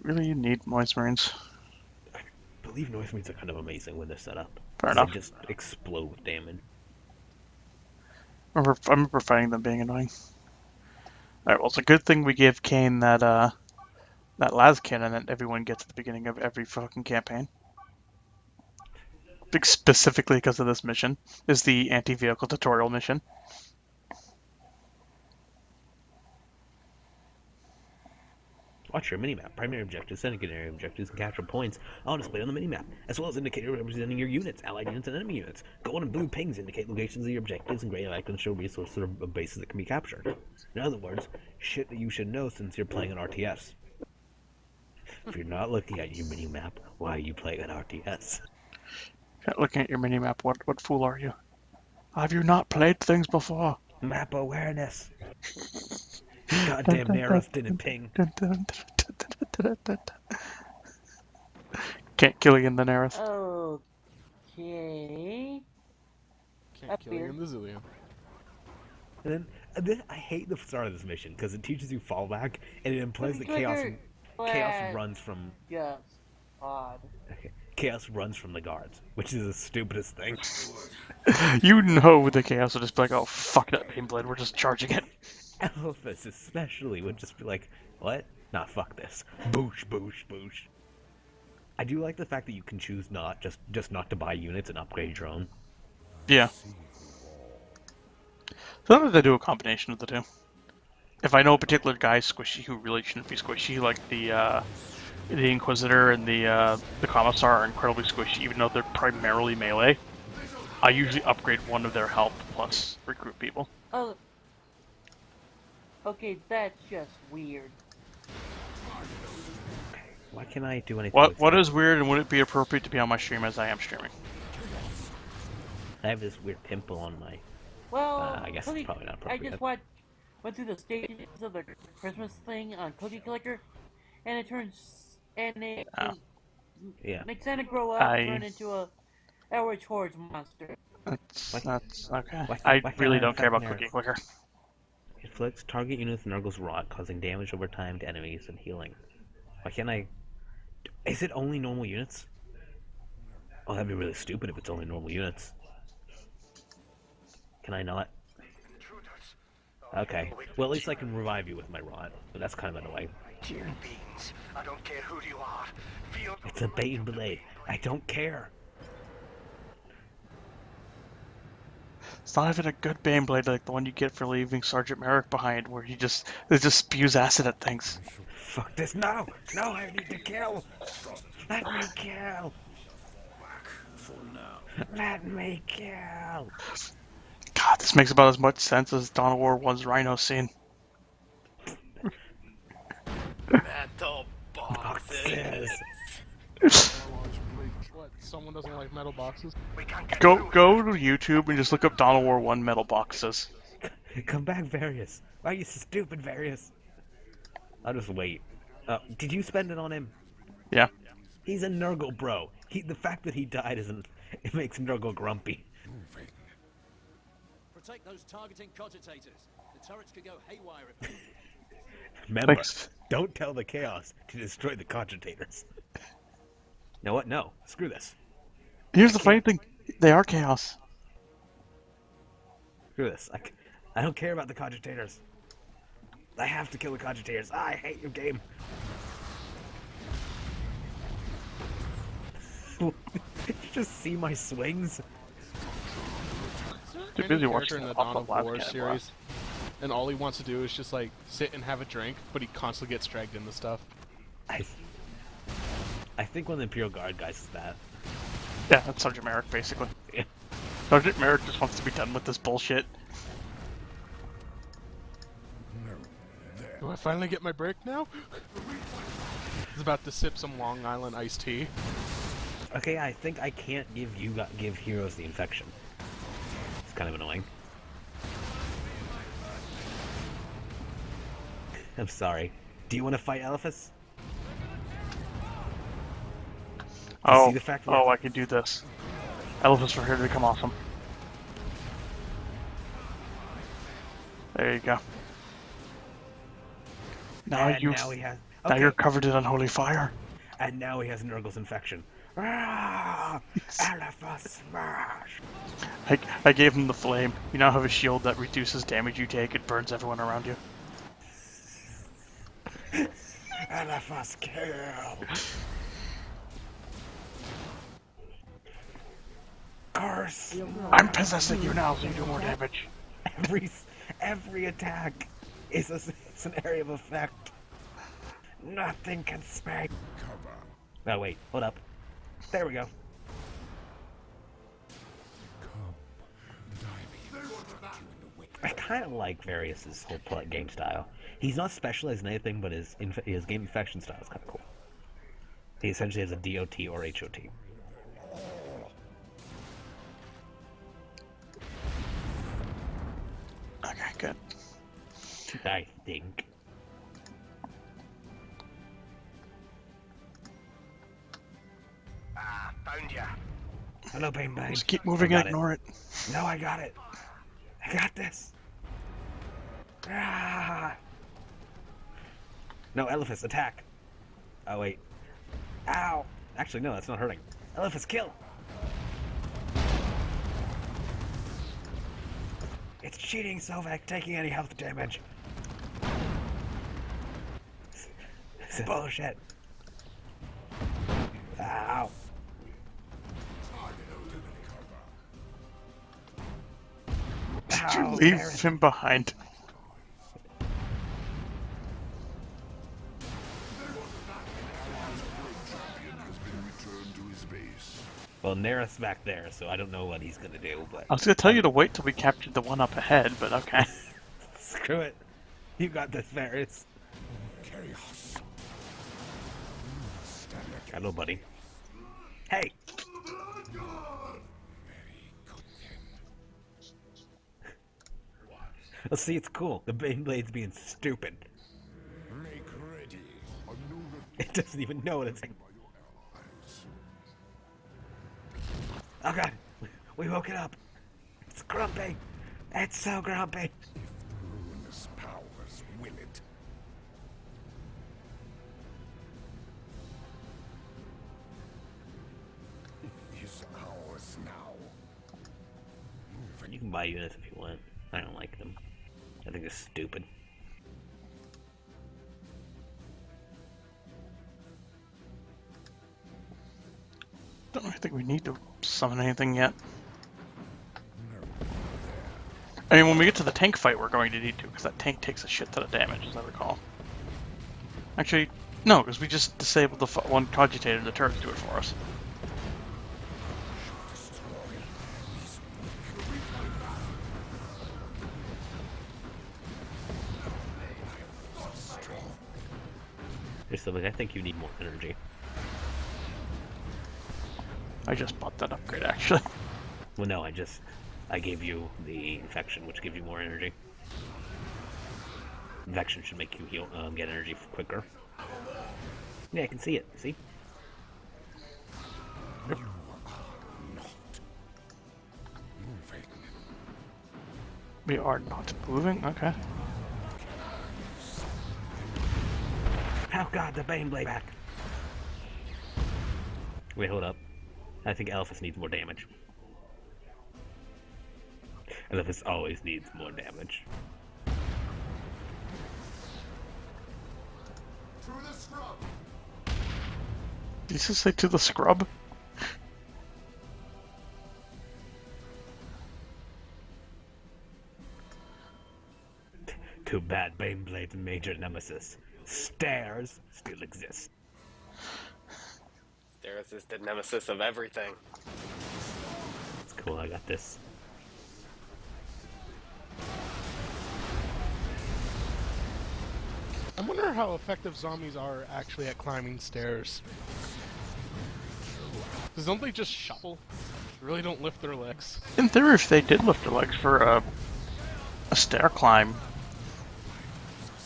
Really, you need Noise Marines. I believe Noise Marines are kind of amazing when they're set up. Fair enough. They just explode with damage. I remember finding them being annoying. Alright, well, it's a good thing we gave Kane that las cannon that everyone gets at the beginning of every fucking campaign. Specifically because of this mission, is the anti-vehicle tutorial mission. Watch your minimap. Primary objectives, secondary objectives, and capture points all displayed on the minimap, as well as indicators representing your units, allied units, and enemy units. Gold and blue pings indicate locations of your objectives, and gray icons show resources or bases that can be captured. In other words, shit that you should know since you're playing an RTS. If you're not looking at your minimap, why are you playing an RTS? Looking at your minimap, what fool are you? Have you not played things before? Map awareness. Goddamn Neros didn't ping. Can't kill you in the Neros. Okay. Can't kill you in the Zillion. And then I hate the start of this mission because it teaches you fallback and it implies that chaos runs from. Just odd. Okay. Chaos runs from the guards, which is the stupidest thing. You know the Chaos will just be like, oh fuck that Baneblade, we're just charging it. Elephants especially would just be like, what? Nah, fuck this. Boosh, boosh, boosh. I do like the fact that you can choose just not to buy units and upgrade your own. Yeah. Sometimes I do a combination of the two. If I know a particular guy's squishy who really shouldn't be squishy, like the Inquisitor and the Commissar are incredibly squishy, even though they're primarily melee, I usually upgrade one of their health plus recruit people. Oh. Okay, that's just weird. Why can't I do anything? What is weird, and would it be appropriate to be on my stream as I am streaming? I have this weird pimple on my. Well, I guess it's probably not appropriate. I just went through the stages of the Christmas thing on Cookie Clicker, and it makes Santa grow up and turn into a Edward Schwartz monster. That's okay. I really don't care about Cookie Clicker. It inflicts target units Nurgle's rot, causing damage over time to enemies and healing. Why can't I? Is it only normal units? Oh, that'd be really stupid if it's only normal units. Can I not? Okay. Well, at least I can revive you with my rod, but that's kind of annoying. Dear beings, I don't care who you are. Feel It's a Baneblade. I don't care. It's not even a good Baneblade like the one you get for leaving Sergeant Merrick behind, where it just spews acid at things. Fuck this! No! No! I need to kill! Let me kill! Let me kill! God, this makes about as much sense as Dawn of War 1's Rhino scene. Metal boxes. What? Someone doesn't like metal boxes? Go to YouTube and just look up Dawn of War 1 metal boxes. Come back, Various. Why are you so stupid, Various? I'll just wait. Did you spend it on him? Yeah. He's a Nurgle, bro. The fact that he died it makes Nurgle grumpy. Protect those targeting cogitators. The turrets could go haywire if Remember, don't tell the Chaos to destroy the cogitators. You know what? No. Screw this. Here's the funny thing. They are Chaos. Screw this. I don't care about the cogitators. I have to kill the cogitators. I hate your game. Did you just see my swings? Too busy watching in the Dawn of War series, and all he wants to do is just like sit and have a drink, but he constantly gets dragged into stuff. I think one of the Imperial Guard guys is that. Yeah, that's Sergeant Merrick, basically. Yeah. Sergeant Merrick just wants to be done with this bullshit. Do I finally get my break now? was about to sip some Long Island iced tea. Okay, I think I can't give heroes the infection. It's kind of annoying. I'm sorry. Do you want to fight Elephas? Oh, see the fact oh, I can do this. Elephants are here to become awesome. There you go. Now and you, now he has. now Okay. you're covered in unholy fire. And now he has Nurgle's infection. Ah, Elephas smash! I gave him the flame. You now have a shield that reduces damage you take. It burns everyone around you. Elephas kill! Curse! I'm possessing you now, so you do more damage. Every attack is an area of effect. Nothing can smack. Oh wait, hold up. There we go. I kind of like Varus's whole game style. He's not specialized in anything, but his game infection style is kind of cool. He essentially has a DOT or HOT. Okay, good. I think. Ah, found ya. Hello, Bane. Just keep moving and ignore it. No, I got it. I got this. Ah. No, Elephas, attack. Oh, wait. Ow. Actually, no, that's not hurting. Elephas, kill. It's cheating, Sovek, taking any health damage. It's bullshit. Ow. Did you leave him behind? Well, Nerith's back there, so I don't know what he's gonna do, but... I was gonna tell you to wait till we captured the one up ahead, but okay. Screw it. You got this, Varus. Hello, buddy. Hey! Let's see, it's cool. The Baneblade's being stupid. Make ready. It doesn't even know what it's saying. Oh god, we woke it up. It's grumpy. It's so grumpy. If the ruinous powers will it. It is ours now. You can buy units if you want. I don't like them. I think they're stupid. Don't really think we need to summon anything yet. I mean, when we get to the tank fight, we're going to need to, because that tank takes a shit ton of damage, as I recall. Actually, no, because we just disabled the one cogitator and the turrets do it for us. I think you need more energy. I just bought that upgrade, actually. Well, no, I gave you the infection, which gives you more energy. Infection should make you heal, get energy quicker. Yeah, I can see it. See? Yep. We are not moving? Okay. Oh god, the Baneblade back. Wait, hold up. I think Elephas needs more damage. Elephas always needs more damage. Did you just say to the scrub? Too bad Baneblade's major nemesis, Stairs, still exists. Stairs is the nemesis of everything. It's cool, I got this. I wonder how effective zombies are actually at climbing stairs. Because don't they just shuffle? They really don't lift their legs. In theory, if they did lift their legs for a stair climb,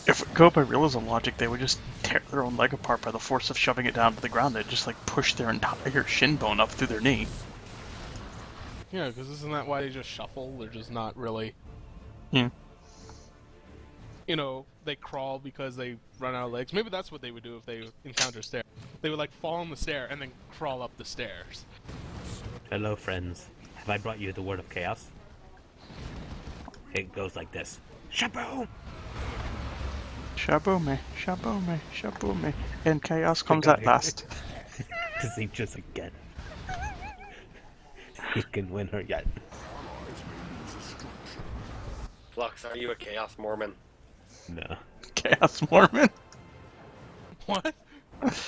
if it go by realism logic, they would just tear their own leg apart by the force of shoving it down to the ground. They'd just like push their entire shin bone up through their knee. Yeah, because isn't that why they just shuffle? They're just not really... Yeah. You know, they crawl because they run out of legs. Maybe that's what they would do if they encounter a stair. They would like fall on the stair and then crawl up the stairs. Hello, friends. Have I brought you the word of chaos? It goes like this. Shaboom! Shaboom, shaboom, shaboom, and chaos comes at last. To see just again. You can win her yet. Flux, are you a Chaos Mormon? No. Chaos Mormon? What?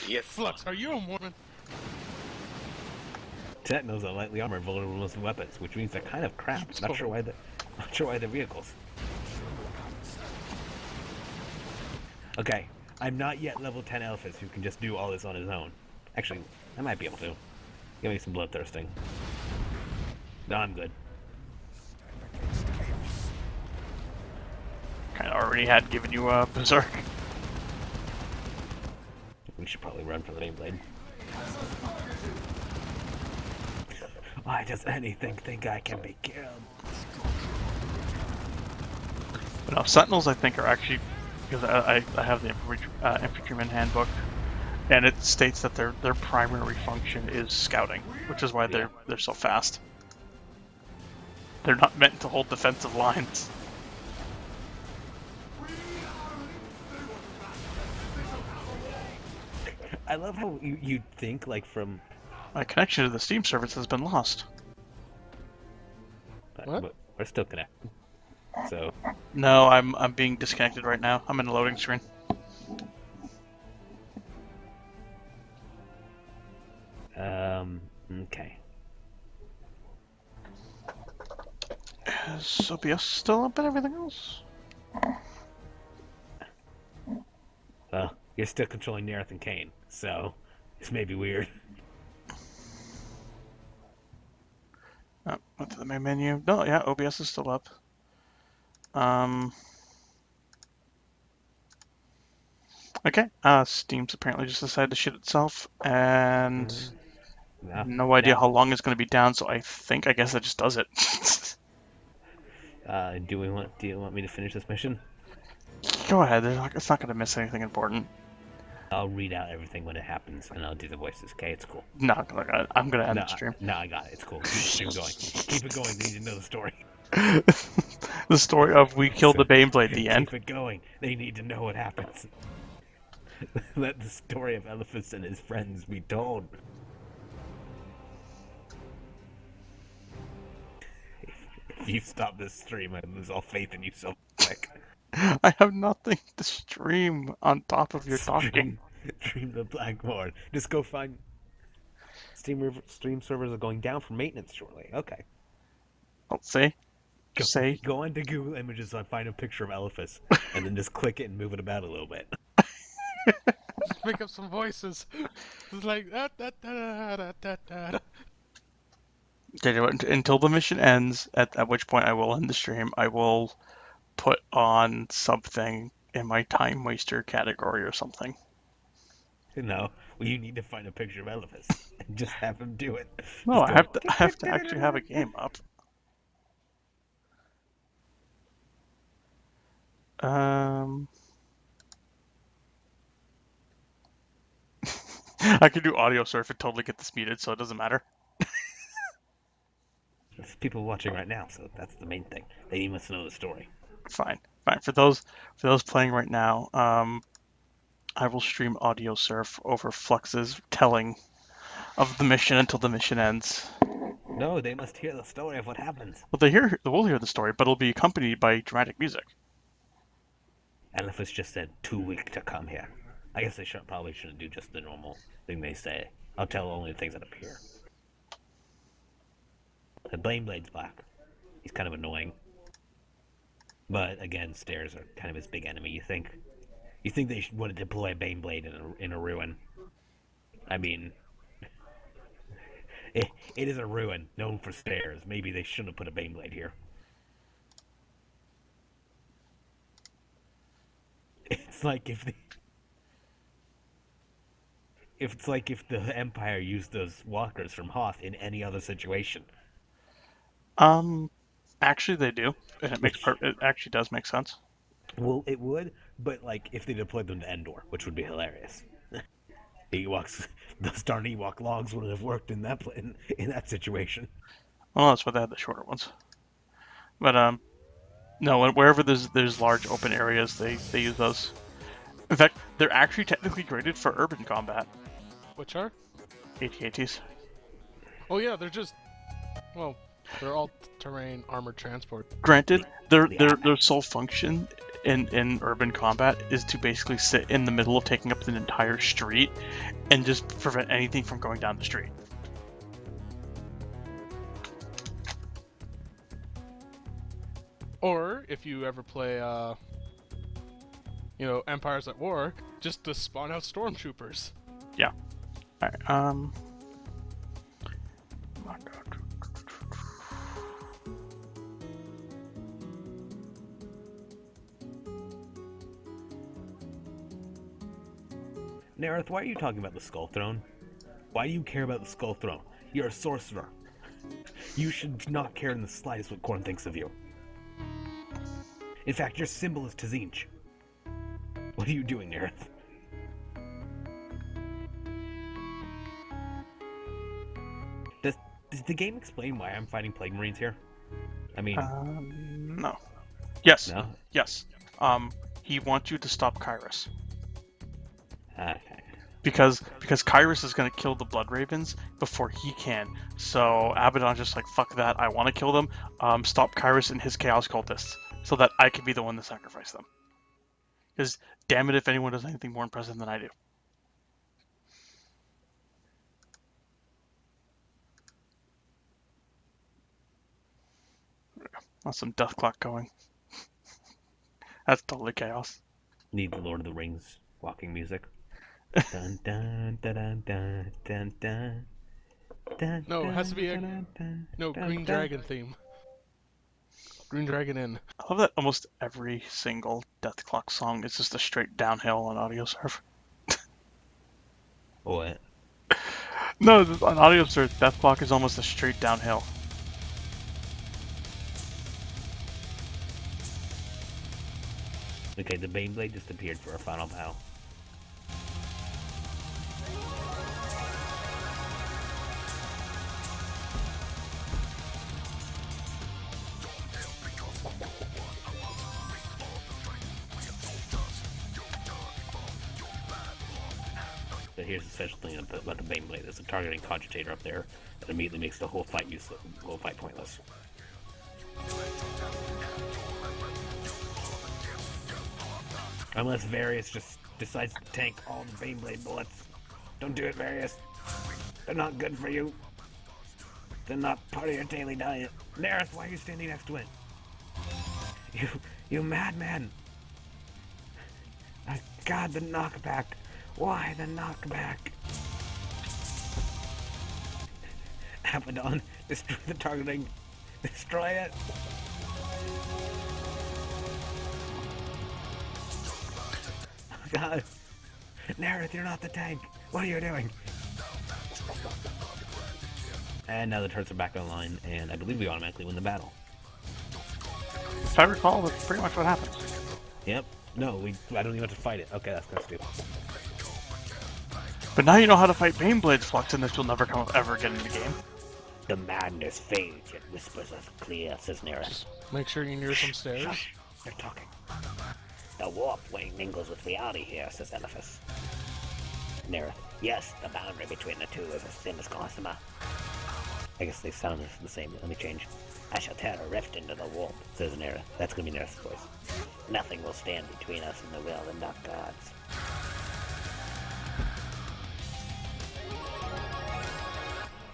Yes. Flux, are you a Mormon? Technos are lightly armored, vulnerable to weapons, which means they're kind of crap. Not sure why they're vehicles. Okay, I'm not yet level 10 Elephas who can just do all this on his own. Actually, I might be able to. Give me some bloodthirsting. No, I'm good. Kinda already had given you a berserk. We should probably run for the Beyblade. Why does anything think I can be killed? But no, Sentinels I think are actually, because I have the infantryman handbook, and it states that their primary function is scouting, which is why they're so fast. They're not meant to hold defensive lines. I love how you think like from... My connection to the Steam service has been lost. What? We're still connected. So... No, I'm being disconnected right now. I'm in a loading screen. Okay. Is OBS still up and everything else? Well, you're still controlling Nerith and Kane, so this may be weird. Oh, went to the main menu. No, yeah, OBS is still up. Okay, Steam's apparently just decided to shit itself, and no idea how long it's going to be down, so I guess it just does it. Do you want me to finish this mission? Go ahead, it's not going to miss anything important. I'll read out everything when it happens, and I'll do the voices, okay? It's cool. No, I'm going to end the stream. No, I got it. It's cool. Keep the stream going. Keep it going. They need to know the story. The story of we killed the Baneblade at the end. Keep it going. They need to know what happens. Let the story of Elephas and his friends be told. If you stop this stream, I lose all faith in you so quick. I have nothing to stream on top of your talking. Stream the Blackboard. Just go find... Stream servers are going down for maintenance shortly. Okay. Let's see. Go onto Google Images and find a picture of Elephas, and then just click it and move it about a little bit. Just make up some voices. It's like da. Until the mission ends, at which point I will end the stream, I will put on something in my time waster category or something. No, well, you need to find a picture of Elephas and just have him do it. No, I have to actually have a game up. I can do audio surf and totally get this muted, so it doesn't matter. There's people watching right now, so that's the main thing. They must know the story. Fine. For those playing right now, I will stream audio surf over Flux's telling of the mission until the mission ends. No, they must hear the story of what happens. Well, they will hear the story, but it'll be accompanied by dramatic music. Elephas just said too weak to come here. I guess they probably shouldn't do just the normal thing they say. I'll tell only the things that appear. The Blameblade's black. He's kind of annoying. But again, stairs are kind of his big enemy, you think? You think they would have deployed Baneblade in a ruin? I mean, it is a ruin known for stairs. Maybe they shouldn't have put a Baneblade here. It's like if the Empire used those walkers from Hoth in any other situation. Actually, they do, and it actually does make sense. Well, it would, but like if they deployed them to Endor, which would be hilarious. The Ewoks, those darn Ewok logs wouldn't have worked in that situation. Well, that's why they had the shorter ones. But no, wherever there's large open areas, they use those. In fact, they're actually technically graded for urban combat. Which are? AT-ATs. Oh yeah, they're just, well, they're all terrain armored transport. Granted, their sole function in urban combat is to basically sit in the middle of taking up an entire street and just prevent anything from going down the street. Or if you ever play, Empires at War, just to spawn out stormtroopers. Yeah. Alright, Nareth, why are you talking about the Skull Throne? Why do you care about the Skull Throne? You're a sorcerer. You should not care in the slightest what Khorne thinks of you. In fact, your symbol is Tzinch. What are you doing, Nareth? Does the game explain why I'm fighting Plague Marines here? I mean... no. Yes. No? Yes. He wants you to stop Kyrus. Okay. Because Kyrus is going to kill the Blood Ravens before he can. So Abaddon's just like, fuck that, I want to kill them. Stop Kyrus and his Chaos Cultists so that I can be the one to sacrifice them. Because damn it if anyone does anything more impressive than I do. That's some death clock going. That's totally chaos. Need the Lord of the Rings walking music. Dun, dun, dun, dun, dun, dun, dun, dun, No, it has to be a dun, dun, Green Dragon theme. Green Dragon in. I love that almost every single Death Clock song is just a straight downhill on AudioServe. What? No, on AudioServe, Death Clock is almost a straight downhill. Okay, the Baneblade just appeared for our final battle. But here's the special thing about the Baneblade. There's a targeting cogitator up there that immediately makes the whole fight pointless. Unless Various just decides to tank all the Baneblade bullets. Don't do it, Various. They're not good for you. They're not part of your daily diet. Nareth, why are you standing next to it? You madman! God, the knockback. Why the knockback? Abaddon, destroy the targeting. Destroy it. Oh God. Nareth, you're not the tank. What are you doing? And now the turrets are back online, and I believe we automatically win the battle. If I recall, that's pretty much what happens. Yep. No, I don't even have to fight it. Okay, that's kind of stupid. But now you know how to fight Baneblades, Flux, and this will never come up ever again in the game. The madness fades, yet whispers us clear, says Nerys. Make sure you're near some stairs. Shush! They're talking. The warp wing mingles with reality here, says Eliphas. Nerys. Yes, the boundary between the two is as thin as gossamer. I guess they sound the same. Let me change. I shall tear a rift into the warp, says Nerys. That's gonna be Nerys' voice. Nothing will stand between us and the will of the Dark Gods.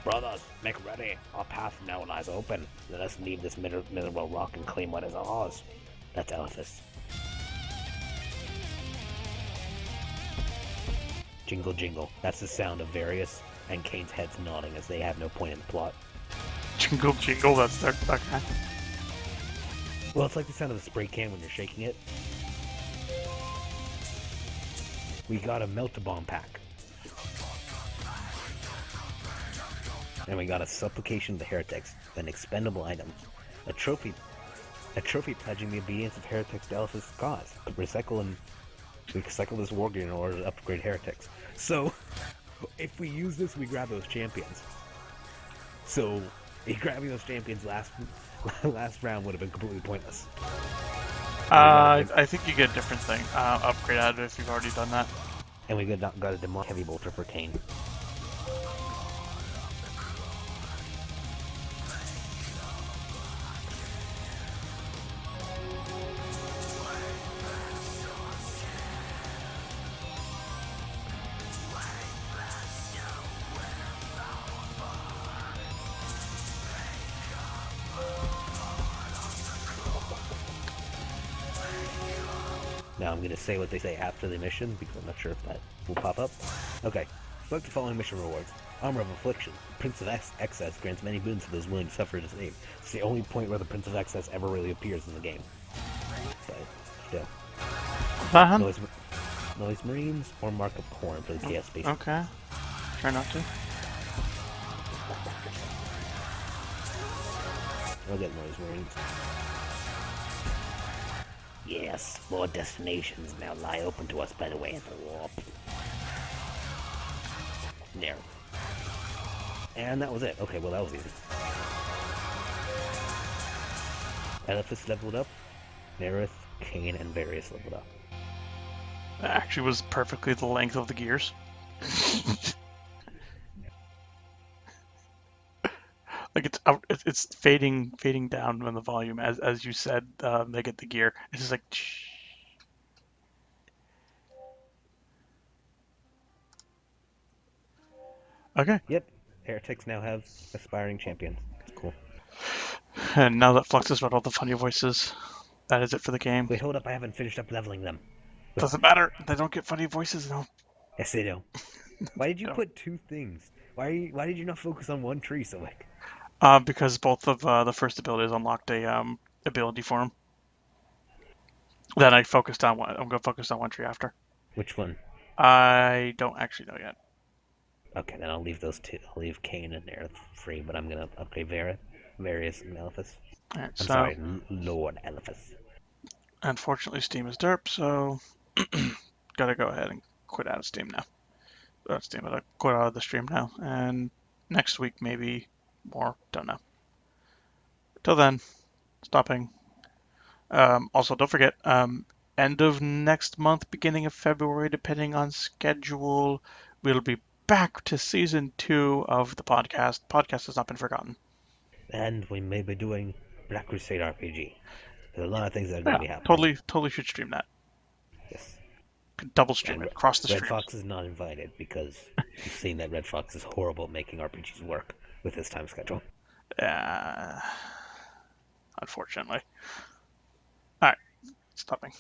Brothers, make ready. Our path now lies open. Let us leave this miserable rock and claim what is ours. That's Eliphas. Jingle jingle. That's the sound of Various and Kane's heads nodding as they have no point in the plot. Jingle jingle, that's their okay. Well, it's like the sound of a spray can when you're shaking it. We got a Melt-A-Bomb pack. And we got a Supplication of the Heretics, an expendable item. A trophy pledging the obedience of heretics to Elph's cause. We recycle this war gear in order to upgrade heretics. So, if we use this, we grab those champions. So, grabbing those champions last round would have been completely pointless. I think you get a different thing. Upgrade out of it if you've already done that. And we got a Demonic Heavy Bolter for Kane. Now I'm going to say what they say after the mission, because I'm not sure if that will pop up. Okay, select the following mission rewards. Armor of Affliction. Prince of Excess grants many boons to those willing to suffer to save. It's the only point where the Prince of Excess ever really appears in the game. But, still. Noise Marines or Mark of Corn for the Chaos Space. Okay. Try not to. I'll get Noise Marines. Yes, more destinations now lie open to us by the way of the warp. There. And that was it. Okay, well that was easy. Elephas leveled up. Nerith, Kane, and Various leveled up. That actually was perfectly the length of the gears. Like it's fading down on the volume as you said. They get the gear. It's just like. Okay. Yep. Heretics now have aspiring champions. It's cool. And now that Flux has read all the funny voices, that is it for the game. Wait, hold up! I haven't finished up leveling them. Doesn't matter. They don't get funny voices now. Yes, they do. Why did you put two things? Why did you not focus on one tree, so like? Because both of the first abilities unlocked a ability for him. Then I focused on one. I'm going to focus on one tree after. Which one? I don't actually know yet. Okay, then I'll leave those two. I'll leave Kane and Nerith free, but I'm going to upgrade Various and Elephas. Alright, I'm sorry, Lord Elephas. Unfortunately, Steam is derp, so gotta go ahead and quit out of Steam now. I'll quit out of the stream now, and next week maybe more. Don't know. Till then, stopping. Also, don't forget, end of next month, beginning of February, depending on schedule, we'll be back to season 2 of the podcast. Podcast has not been forgotten. And we may be doing Black Crusade RPG. There's a lot of things that are going to be happening. Totally should stream that. Yes. Could double stream it across the Red stream. Fox is not invited because you've seen that Red Fox is horrible at making RPGs work with his time schedule. Unfortunately. Alright, stopping.